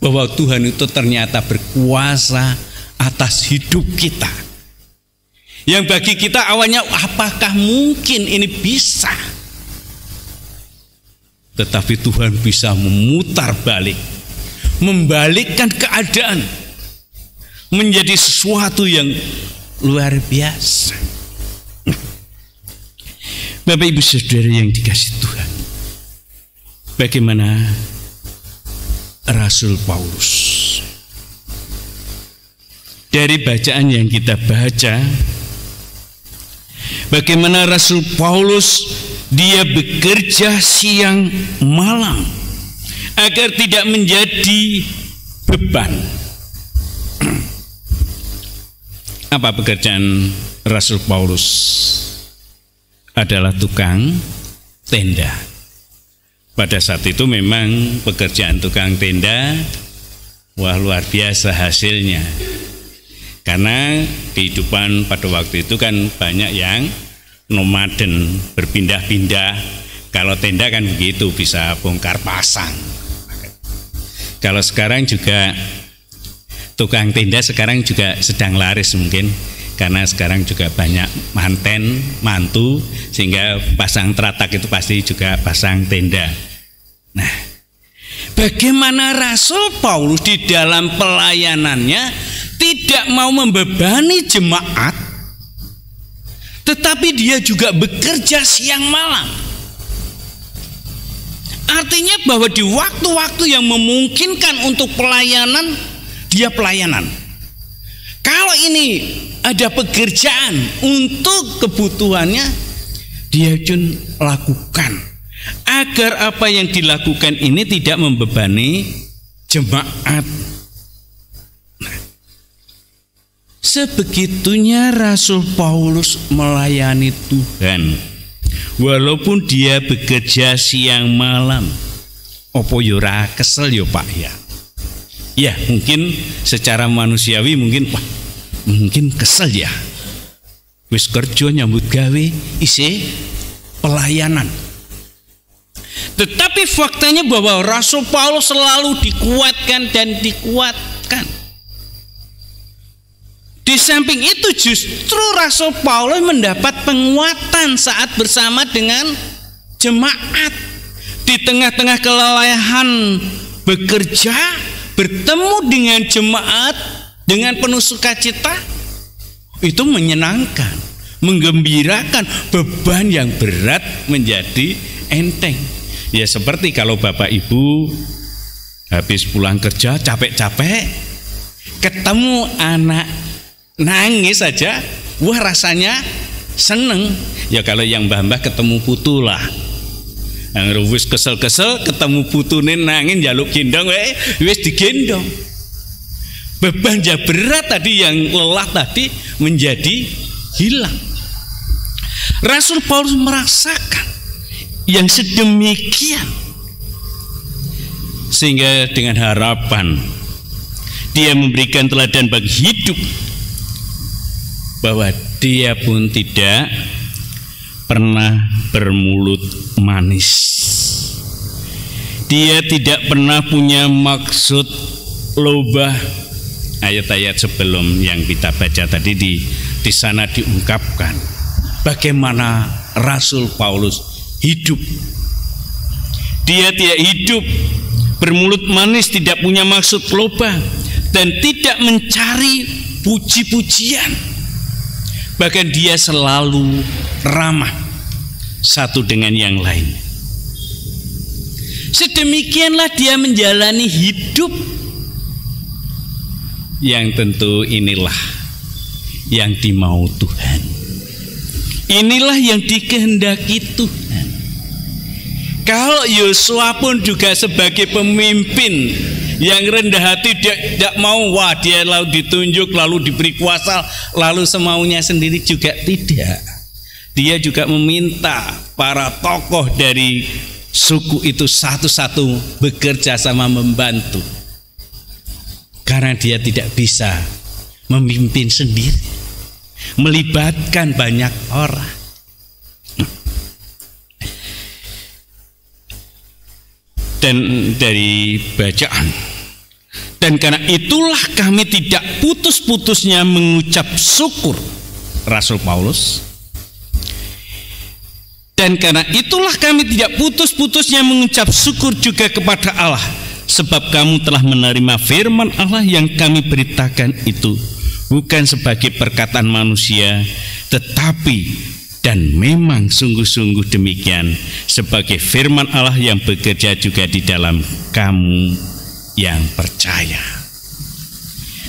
bahwa Tuhan itu ternyata berkuasa atas hidup kita? Yang bagi kita awalnya apakah mungkin ini bisa? Tetapi Tuhan bisa memutar balik, membalikkan keadaan menjadi sesuatu yang luar biasa. Bapak Ibu saudara yang dikasihi Tuhan, bagaimana Rasul Paulus? Dari bacaan yang kita baca, bagaimana Rasul Paulus dia bekerja siang malam agar tidak menjadi beban. Apa pekerjaan Rasul Paulus? Adalah tukang tenda. Pada saat itu memang pekerjaan tukang tenda, wah luar biasa hasilnya. Karena kehidupan pada waktu itu kan banyak yang nomaden, berpindah-pindah. Kalau tenda kan begitu, bisa bongkar pasang. Kalau sekarang juga tukang tenda sekarang juga sedang laris mungkin, karena sekarang juga banyak manten, mantu, sehingga pasang teratak itu pasti juga pasang tenda. Nah, bagaimana Rasul Paulus di dalam pelayanannya tidak mau membebani jemaat, tetapi dia juga bekerja siang malam. Artinya bahwa di waktu-waktu yang memungkinkan untuk pelayanan, dia pelayanan. Kalau ini ada pekerjaan untuk kebutuhannya, dia pun lakukan, agar apa yang dilakukan ini tidak membebani jemaat. Sebegitunya Rasul Paulus melayani Tuhan, walaupun dia bekerja siang malam. Opo yo ora kesel yo Pak ya? Ya mungkin secara manusiawi mungkin kesel ya. Wis kerja nyambut gawe isih pelayanan. Tetapi faktanya bahwa Rasul Paulus selalu dikuatkan dan dikuatkan. Di samping itu justru Rasul Paulus mendapat penguatan saat bersama dengan jemaat. Di tengah-tengah kelelahan bekerja, bertemu dengan jemaat dengan penuh sukacita, itu menyenangkan, menggembirakan, beban yang berat menjadi enteng. Ya seperti kalau Bapak Ibu habis pulang kerja capek-capek, ketemu anak nangis saja, wah rasanya seneng. Ya kalau yang mbah-mbah ketemu putu lah, yang wis kesel-kesel ketemu putune nangis jaluk gendong, wis digendong. Beban yang berat tadi, yang lelah tadi menjadi hilang. Rasul Paulus merasakan yang sedemikian, sehingga dengan harapan dia memberikan teladan bagi hidup, bahwa dia pun tidak pernah bermulut manis. Dia tidak pernah punya maksud loba. Ayat-ayat sebelum yang kita baca tadi di sana diungkapkan bagaimana Rasul Paulus hidup. Dia tidak hidup bermulut manis, tidak punya maksud loba, dan tidak mencari puji-pujian. Bahkan dia selalu ramah satu dengan yang lain. Sedemikianlah dia menjalani hidup yang tentu inilah yang dimau Tuhan. Inilah yang dikehendaki Tuhan. Kalau Yosua pun juga sebagai pemimpin yang rendah hati, dia tidak mau, wah dia lalu ditunjuk, lalu diberi kuasa, lalu semaunya sendiri, juga tidak. Dia juga meminta para tokoh dari suku itu satu-satu bekerja sama membantu, karena dia tidak bisa memimpin sendiri, melibatkan banyak orang. Dan dari bacaan, dan karena itulah kami tidak putus-putusnya mengucap syukur, Rasul Paulus. Dan karena itulah kami tidak putus-putusnya mengucap syukur juga kepada Allah, sebab kamu telah menerima firman Allah yang kami beritakan itu bukan sebagai perkataan manusia, tetapi dan memang sungguh-sungguh demikian sebagai firman Allah yang bekerja juga di dalam kamu yang percaya.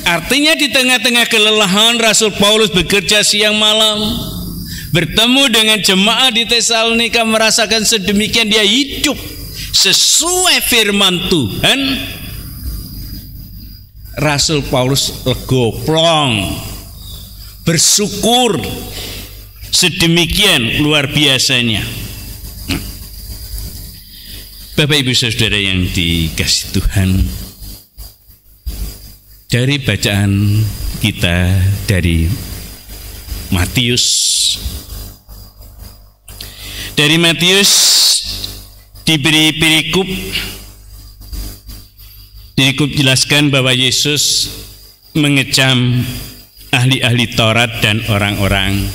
Artinya di tengah-tengah kelelahan Rasul Paulus bekerja siang malam, bertemu dengan jemaat di Tesalonika, merasakan sedemikian dia hidup sesuai firman Tuhan. Rasul Paulus lega plong, bersyukur sedemikian luar biasanya. Bapak Ibu Saudara yang dikasihi Tuhan, dari bacaan kita dari Matius. Dari Matius diberi perikop jelaskan bahwa Yesus mengecam ahli-ahli Taurat dan orang-orang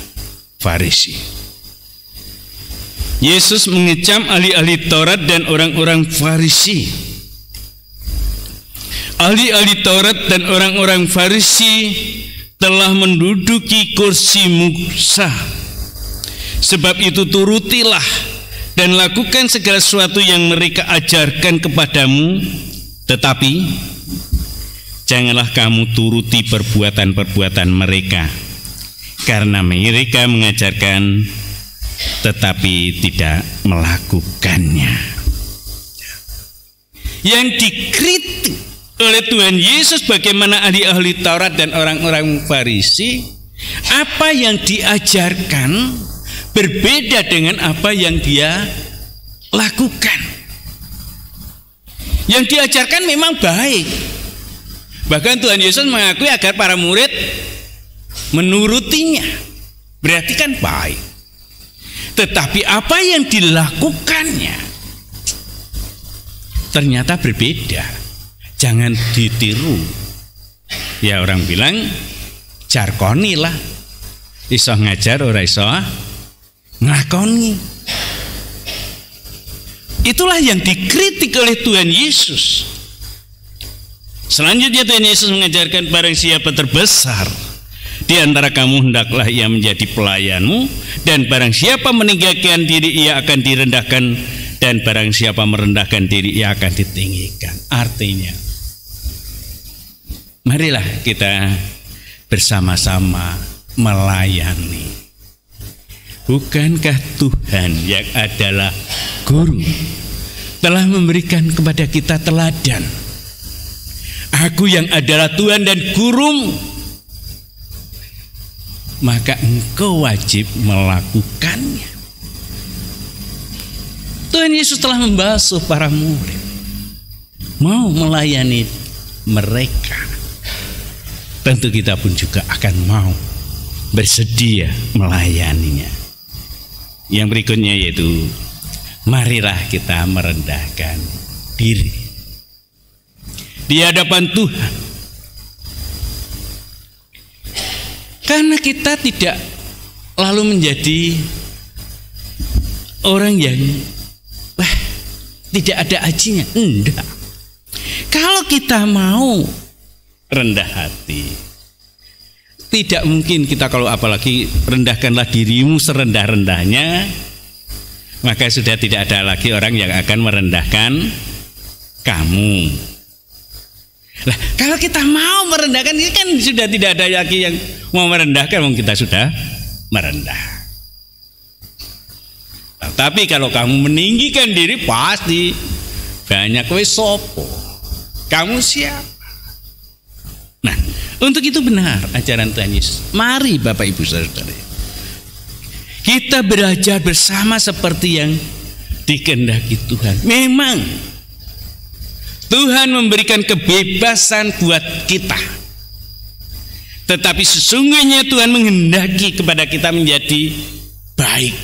Farisi. Yesus mengecam ahli-ahli Taurat dan orang-orang Farisi. Ahli-ahli Taurat dan orang-orang Farisi telah menduduki kursi Musa. Sebab itu turutilah dan lakukan segala sesuatu yang mereka ajarkan kepadamu, tetapi janganlah kamu turuti perbuatan-perbuatan mereka, karena mereka mengajarkan tetapi tidak melakukannya. Yang dikritik oleh Tuhan Yesus bagaimana ahli-ahli Taurat dan orang-orang Farisi, apa yang diajarkan berbeda dengan apa yang dia lakukan. Yang diajarkan memang baik. Bahkan Tuhan Yesus mengakui agar para murid menurutinya. Berarti kan baik. Tetapi apa yang dilakukannya ternyata berbeda. Jangan ditiru. Ya orang bilang jarkoni lah. Iso ngajar ora iso nglakoni. Itulah yang dikritik oleh Tuhan Yesus. Selanjutnya Tuhan Yesus mengajarkan, barang siapa terbesar di antara kamu hendaklah ia menjadi pelayanmu, dan barang siapa meninggikan diri ia akan direndahkan, dan barang siapa merendahkan diri ia akan ditinggikan. Artinya, marilah kita bersama-sama melayani. Bukankah Tuhan yang adalah guru telah memberikan kepada kita teladan? Aku yang adalah Tuhan dan gurumu, maka engkau wajib melakukannya. Tuhan Yesus telah membasuh para murid, mau melayani mereka. Tentu kita pun juga akan mau bersedia melayaninya. Yang berikutnya yaitu, marilah kita merendahkan diri di hadapan Tuhan. Karena kita tidak lalu menjadi orang yang tidak ada ajinya. Enggak. Kalau kita mau rendah hati, tidak mungkin kita, kalau apalagi rendahkanlah dirimu serendah-rendahnya, maka sudah tidak ada lagi orang yang akan merendahkan kamu. Lah, kalau kita mau merendahkan, ini kan sudah tidak ada lagi yang mau merendahkan, kita sudah merendah. Nah, tapi kalau kamu meninggikan diri, pasti banyak kowe sopo, kamu siapa? Nah, untuk itu benar ajaran Tuhan Yesus. Mari Bapak Ibu Saudara, kita belajar bersama seperti yang dikehendaki Tuhan. Memang Tuhan memberikan kebebasan buat kita, tetapi sesungguhnya Tuhan menghendaki kepada kita menjadi baik.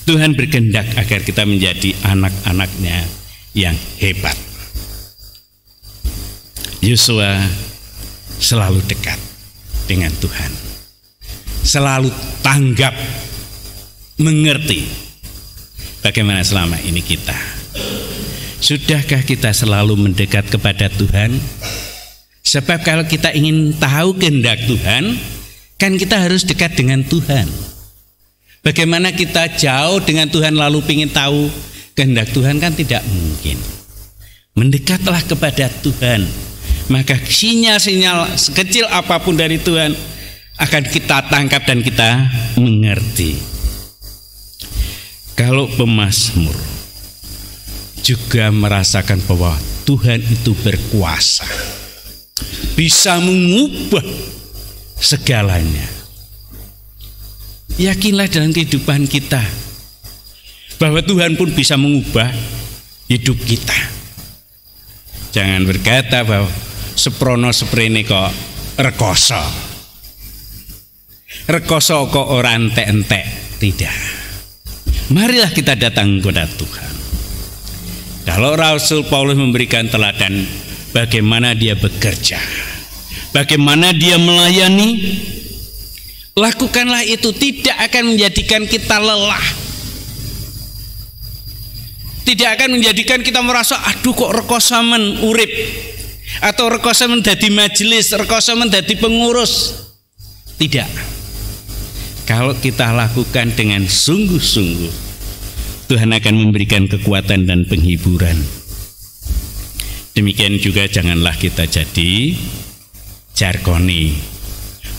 Tuhan berkehendak agar kita menjadi anak-anaknya yang hebat. Yosua selalu dekat dengan Tuhan, selalu tanggap, mengerti. Bagaimana selama ini kita? Sudahkah kita selalu mendekat kepada Tuhan? Sebab kalau kita ingin tahu kehendak Tuhan, kan kita harus dekat dengan Tuhan. Bagaimana kita jauh dengan Tuhan lalu ingin tahu kehendak Tuhan, kan tidak mungkin. Mendekatlah kepada Tuhan, maka sinyal-sinyal sekecil apapun dari Tuhan akan kita tangkap dan kita mengerti. Kalau pemazmur juga merasakan bahwa Tuhan itu berkuasa, bisa mengubah segalanya, yakinlah dalam kehidupan kita bahwa Tuhan pun bisa mengubah hidup kita. Jangan berkata bahwa seprono seprene kok rekoso. Rekoso kok ora entek-entek, tidak. Marilah kita datang kepada Tuhan. Kalau Rasul Paulus memberikan teladan bagaimana dia bekerja, bagaimana dia melayani, lakukanlah itu. Tidak akan menjadikan kita lelah, tidak akan menjadikan kita merasa aduh kok rekoso men urip, atau rekoso men dadi majelis, rekoso men dadi pengurus. Tidak. Kalau kita lakukan dengan sungguh-sungguh, Tuhan akan memberikan kekuatan dan penghiburan. Demikian juga janganlah kita jadi jarkoni,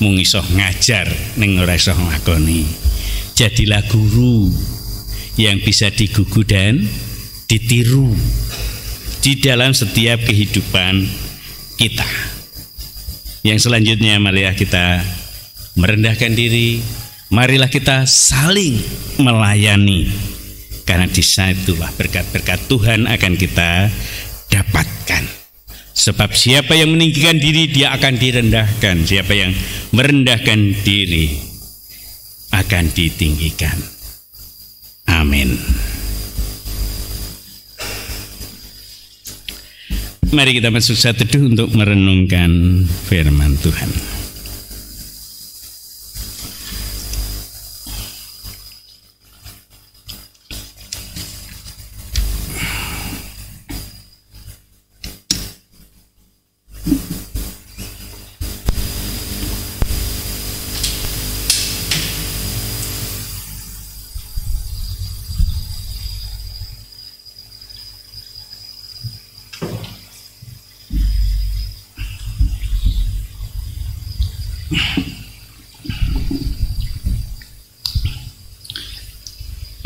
mung iso ngajar ning ora iso nglakoni. Jadilah guru yang bisa digugu dan ditiru di dalam setiap kehidupan kita. Yang selanjutnya, marilah kita merendahkan diri, marilah kita saling melayani, karena di situlah berkat-berkat Tuhan akan kita dapatkan. Sebab siapa yang meninggikan diri, dia akan direndahkan. Siapa yang merendahkan diri akan ditinggikan. Amin. Mari kita masuk saat teduh untuk merenungkan firman Tuhan.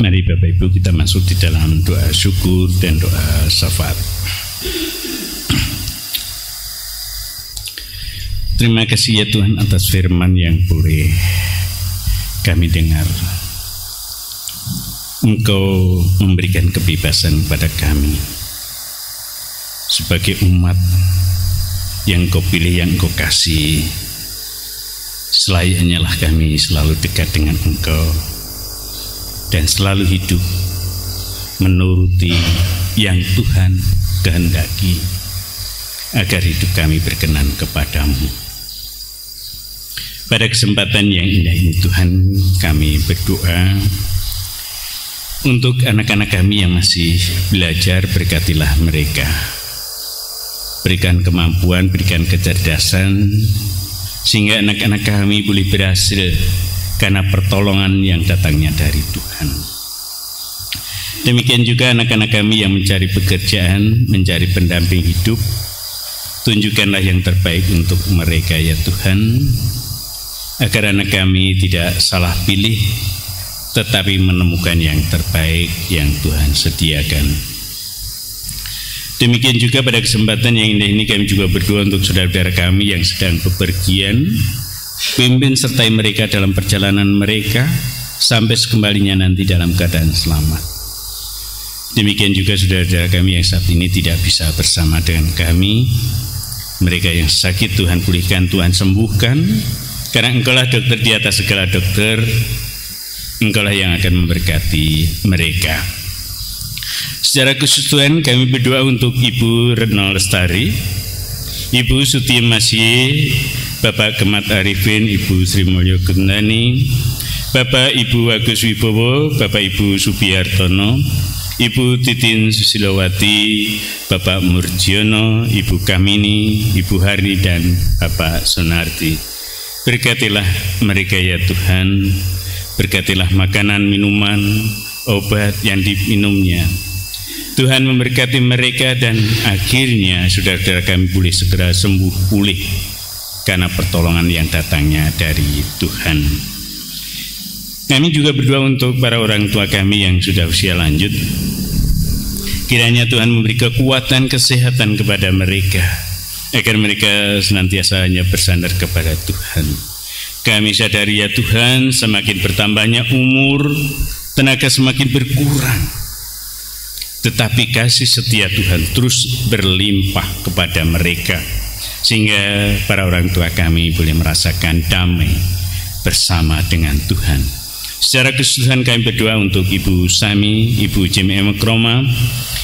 Mari Bapak Ibu kita masuk di dalam doa syukur dan doa syafaat. Terima kasih ya Tuhan atas firman yang boleh kami dengar. Engkau memberikan kebebasan kepada kami sebagai umat yang Engkau pilih, yang Engkau kasih. Selayaknya lah kami selalu dekat dengan Engkau dan selalu hidup menuruti yang Tuhan kehendaki, agar hidup kami berkenan kepadamu. Pada kesempatan yang indah ini Tuhan, kami berdoa untuk anak-anak kami yang masih belajar. Berkatilah mereka, berikan kemampuan, berikan kecerdasan, sehingga anak-anak kami boleh berhasil karena pertolongan yang datangnya dari Tuhan. Demikian juga anak-anak kami yang mencari pekerjaan, mencari pendamping hidup, tunjukkanlah yang terbaik untuk mereka ya Tuhan, agar anak kami tidak salah pilih, tetapi menemukan yang terbaik yang Tuhan sediakan. Demikian juga pada kesempatan yang indah ini kami juga berdoa untuk saudara-saudara kami yang sedang bepergian. Pimpin sertai mereka dalam perjalanan mereka sampai sekembalinya nanti dalam keadaan selamat. Demikian juga saudara-saudara kami yang saat ini tidak bisa bersama dengan kami. Mereka yang sakit Tuhan pulihkan, Tuhan sembuhkan. Karena Engkaulah dokter di atas segala dokter, Engkaulah yang akan memberkati mereka. Secara khusus Tuhan kami berdoa untuk Ibu Retno Lestari, Ibu Suti Masih, Bapak Kemat Arifin, Ibu Sri Mulyo Gendani, Bapak Ibu Agus Wibowo, Bapak Ibu Subiartono, Ibu Titin Susilowati, Bapak Murjiono, Ibu Kamini, Ibu Harni, dan Bapak Sunarti. Berkatilah mereka ya Tuhan, berkatilah makanan, minuman, obat yang diminumnya. Tuhan memberkati mereka dan akhirnya saudara-saudara kami boleh segera sembuh pulih karena pertolongan yang datangnya dari Tuhan. Kami juga berdoa untuk para orang tua kami yang sudah usia lanjut. Kiranya Tuhan memberi kekuatan, kesehatan kepada mereka, agar mereka senantiasa hanya bersandar kepada Tuhan. Kami sadari ya Tuhan, semakin bertambahnya umur, tenaga semakin berkurang. Tetapi kasih setia Tuhan terus berlimpah kepada mereka, sehingga para orang tua kami boleh merasakan damai bersama dengan Tuhan. Secara keseluruhan kami berdoa untuk Ibu Sami, Ibu Jimmy Emekroma,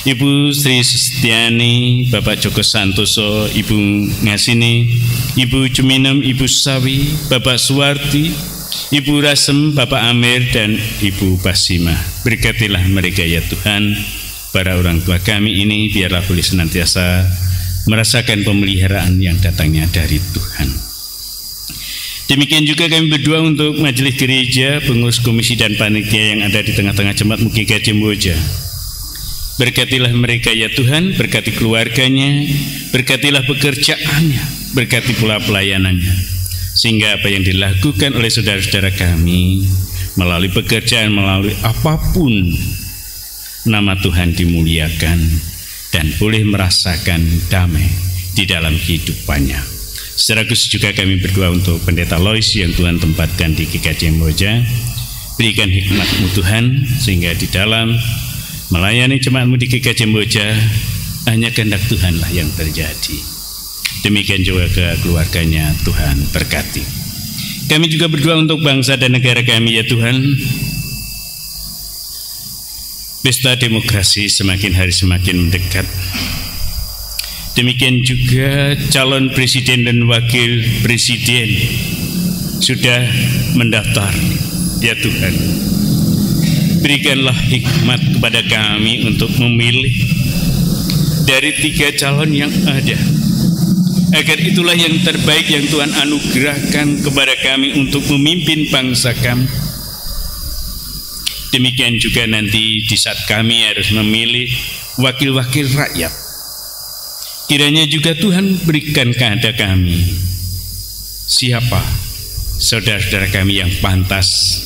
Ibu Sri Sestiani, Bapak Joko Santoso, Ibu Ngasini, Ibu Juminem, Ibu Sawi, Bapak Suwarti, Ibu Rasem, Bapak Amir, dan Ibu Basima. Berkatilah mereka ya Tuhan. Para orang tua kami ini biarlah boleh senantiasa merasakan pemeliharaan yang datangnya dari Tuhan. Demikian juga kami berdoa untuk majelis gereja, pengurus komisi dan panitia yang ada di tengah-tengah jemaat Mukika Jemboja. Berkatilah mereka ya Tuhan, berkati keluarganya, berkatilah pekerjaannya, berkati pula pelayanannya, sehingga apa yang dilakukan oleh saudara-saudara kami melalui pekerjaan, melalui apapun, nama Tuhan dimuliakan dan boleh merasakan damai di dalam kehidupannya. Secara khusus juga kami berdoa untuk Pendeta Lois yang Tuhan tempatkan di GKJ Jemboja. Berikan hikmat-Mu Tuhan, sehingga di dalam melayani jemaat-Mu di GKJ Jemboja hanya kehendak Tuhanlah yang terjadi. Demikian juga ke keluarganya, Tuhan berkati. Kami juga berdoa untuk bangsa dan negara kami ya Tuhan. Pesta demokrasi semakin hari semakin mendekat. Demikian juga calon presiden dan wakil presiden sudah mendaftar ya Tuhan. Berikanlah hikmat kepada kami untuk memilih dari 3 calon yang ada, agar itulah yang terbaik yang Tuhan anugerahkan kepada kami untuk memimpin bangsa kami. Demikian juga nanti di saat kami harus memilih wakil-wakil rakyat, kiranya juga Tuhan berikan kepada kami siapa saudara-saudara kami yang pantas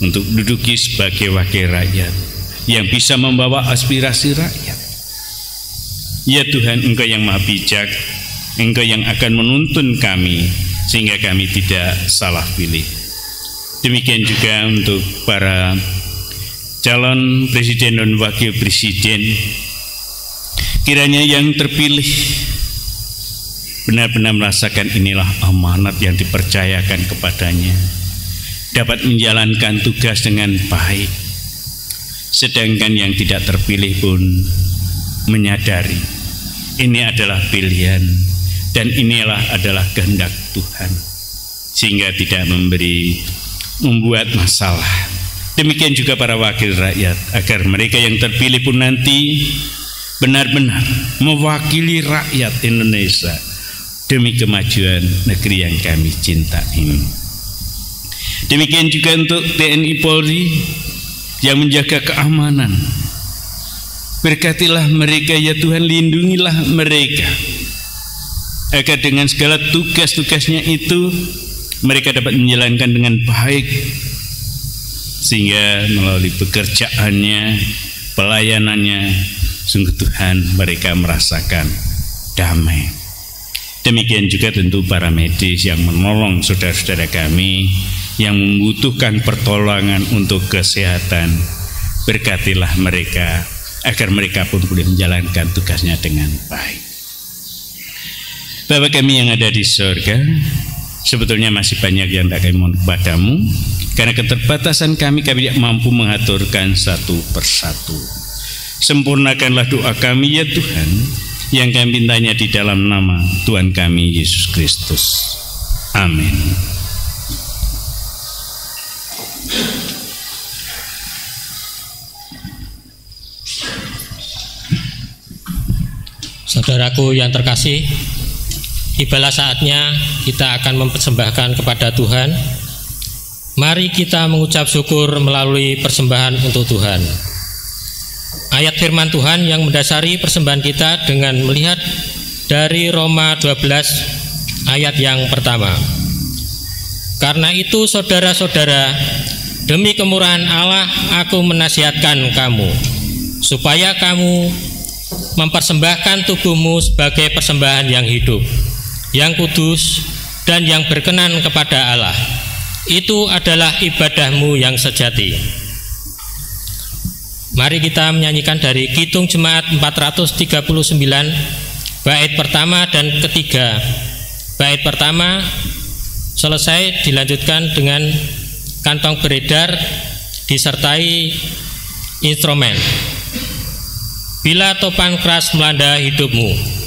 untuk duduki sebagai wakil rakyat, yang bisa membawa aspirasi rakyat. Ya Tuhan, Engkau yang maha bijak, Engkau yang akan menuntun kami sehingga kami tidak salah pilih. Demikian juga untuk para calon presiden dan wakil presiden, kiranya yang terpilih benar-benar merasakan inilah amanat yang dipercayakan kepadanya, dapat menjalankan tugas dengan baik. Sedangkan yang tidak terpilih pun menyadari ini adalah pilihan dan inilah adalah kehendak Tuhan, sehingga tidak membuat masalah. Demikian juga para wakil rakyat, agar mereka yang terpilih pun nanti benar-benar mewakili rakyat Indonesia demi kemajuan negeri yang kami cinta ini. Demikian juga untuk TNI Polri yang menjaga keamanan. Berkatilah mereka ya Tuhan, lindungilah mereka, agar dengan segala tugas-tugasnya itu mereka dapat menjalankan dengan baik, sehingga melalui pekerjaannya, pelayanannya, sungguh Tuhan mereka merasakan damai. Demikian juga tentu para medis yang menolong saudara-saudara kami yang membutuhkan pertolongan untuk kesehatan. Berkatilah mereka agar mereka pun boleh menjalankan tugasnya dengan baik. Bapa kami yang ada di surga, sebetulnya masih banyak yang tak kami mohon kepadamu, karena keterbatasan kami tidak mampu mengaturkan satu persatu. Sempurnakanlah doa kami ya Tuhan, yang kami mintanya di dalam nama Tuhan kami Yesus Kristus. Amin. Saudaraku yang terkasih, tibalah saatnya kita akan mempersembahkan kepada Tuhan. Mari kita mengucap syukur melalui persembahan untuk Tuhan. Ayat firman Tuhan yang mendasari persembahan kita dengan melihat dari Roma 12 ayat yang pertama. Karena itu saudara-saudara, demi kemurahan Allah aku menasihatkan kamu, supaya kamu mempersembahkan tubuhmu sebagai persembahan yang hidup, yang kudus, dan yang berkenan kepada Allah. Itu adalah ibadahmu yang sejati. Mari kita menyanyikan dari Kidung Jemaat 439 bait pertama dan ketiga. Bait pertama selesai, dilanjutkan dengan kantong beredar disertai instrumen. Bila topan keras melanda hidupmu.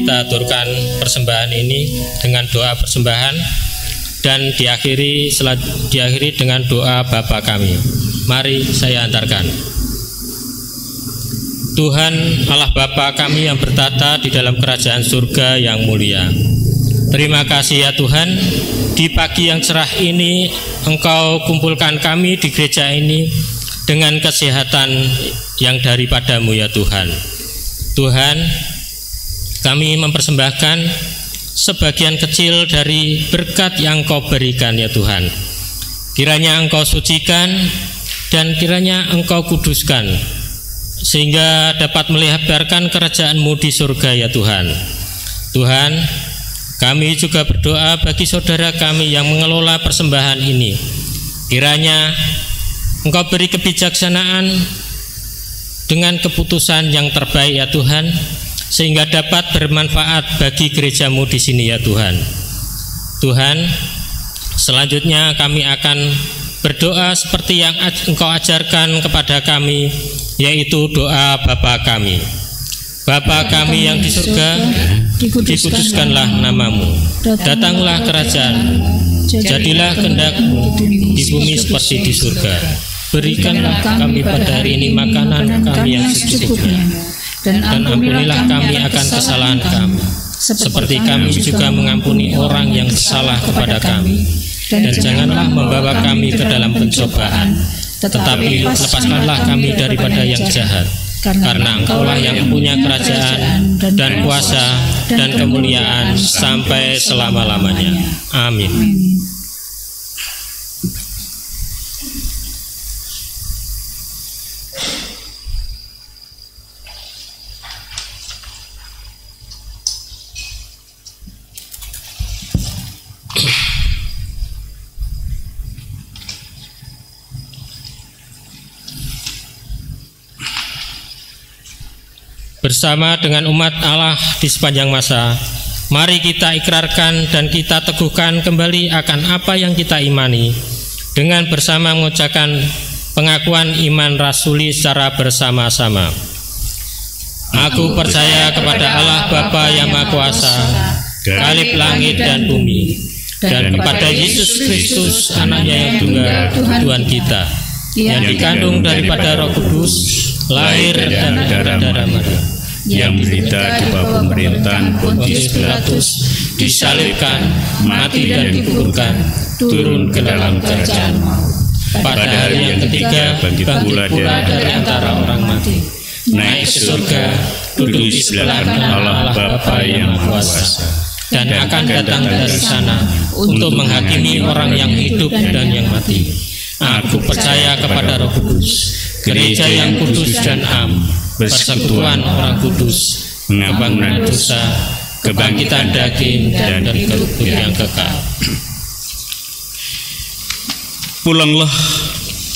kita aturkan persembahan ini dengan doa persembahan dan diakhiri dengan doa Bapa kami. Mari saya antarkan. Tuhan Allah Bapa kami yang bertata di dalam kerajaan surga yang mulia, terima kasih ya Tuhan, di pagi yang cerah ini Engkau kumpulkan kami di gereja ini dengan kesehatan yang daripadamu ya Tuhan. Tuhan, kami mempersembahkan sebagian kecil dari berkat yang Kau berikan ya Tuhan. Kiranya Engkau sucikan dan kiranya Engkau kuduskan, sehingga dapat melebarkan kerajaan-Mu di surga ya Tuhan. Tuhan, kami juga berdoa bagi saudara kami yang mengelola persembahan ini. Kiranya Engkau beri kebijaksanaan dengan keputusan yang terbaik ya Tuhan, sehingga dapat bermanfaat bagi gereja-Mu di sini ya Tuhan. Tuhan, selanjutnya kami akan berdoa seperti yang Engkau ajarkan kepada kami, yaitu doa Bapa kami. Bapa kami yang di surga, dikuduskanlah nama-Mu, datanglah kerajaan-Mu, jadilah kehendak-Mu di bumi seperti di surga. Berikanlah kami pada hari ini makanan kami yang secukupnya, dan ampunilah kami akan kesalahan kami, seperti kami juga mengampuni orang yang salah kepada kami. Dan janganlah membawa kami ke dalam pencobaan, tetapi lepaskanlah kami daripada yang jahat. Karena Engkaulah yang punya kerajaan dan kuasa dan kemuliaan sampai selama-lamanya. Amin. Bersama dengan umat Allah di sepanjang masa, mari kita ikrarkan dan kita teguhkan kembali akan apa yang kita imani, dengan bersama mengucapkan pengakuan iman rasuli secara bersama-sama. Aku percaya kepada Allah Bapa yang Maha Kuasa, Khalib langit dan bumi, dan kepada Yesus Kristus, Anaknya yang tunggal, Tuhan kita, yang dikandung daripada Roh Kudus, lahir dan darah Maria, yang menderita di bawah pemerintahan Pontius Pilatus, disalibkan, mati dan dikuburkan, turun ke dalam kerajaan maut. Pada hari yang ketiga bangkit pula dari antara orang mati, naik ke surga, duduk di sebelah kanan Allah Bapa yang Maha Kuasa, dan akan datang dari sana untuk menghakimi orang yang hidup dan yang mati. Aku percaya kepada Roh Kudus, gereja yang kudus dan am, persekutuan orang kudus, pengampunan dosa, kebangkitan daging, dan hidup yang kekal. Pulanglah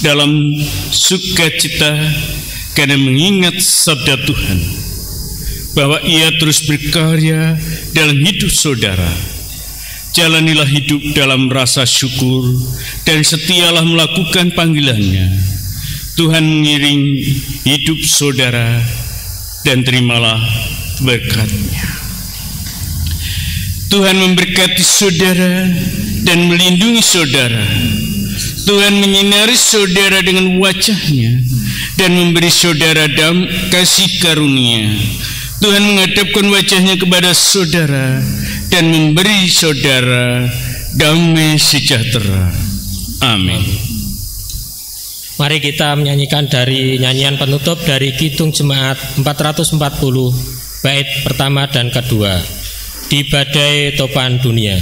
dalam sukacita karena mengingat sabda Tuhan, bahwa Ia terus berkarya dalam hidup saudara. Jalanilah hidup dalam rasa syukur dan setialah melakukan panggilannya. Tuhan mengiring hidup saudara dan terimalah berkat-Nya. Tuhan memberkati saudara dan melindungi saudara. Tuhan menyinari saudara dengan wajah-Nya dan memberi saudara kasih karunia. Tuhan menghadapkan wajah-Nya kepada saudara dan memberi saudara damai sejahtera. Amin. Mari kita menyanyikan dari nyanyian penutup dari Kidung Jemaat 440, bait pertama dan kedua, di badai topan dunia.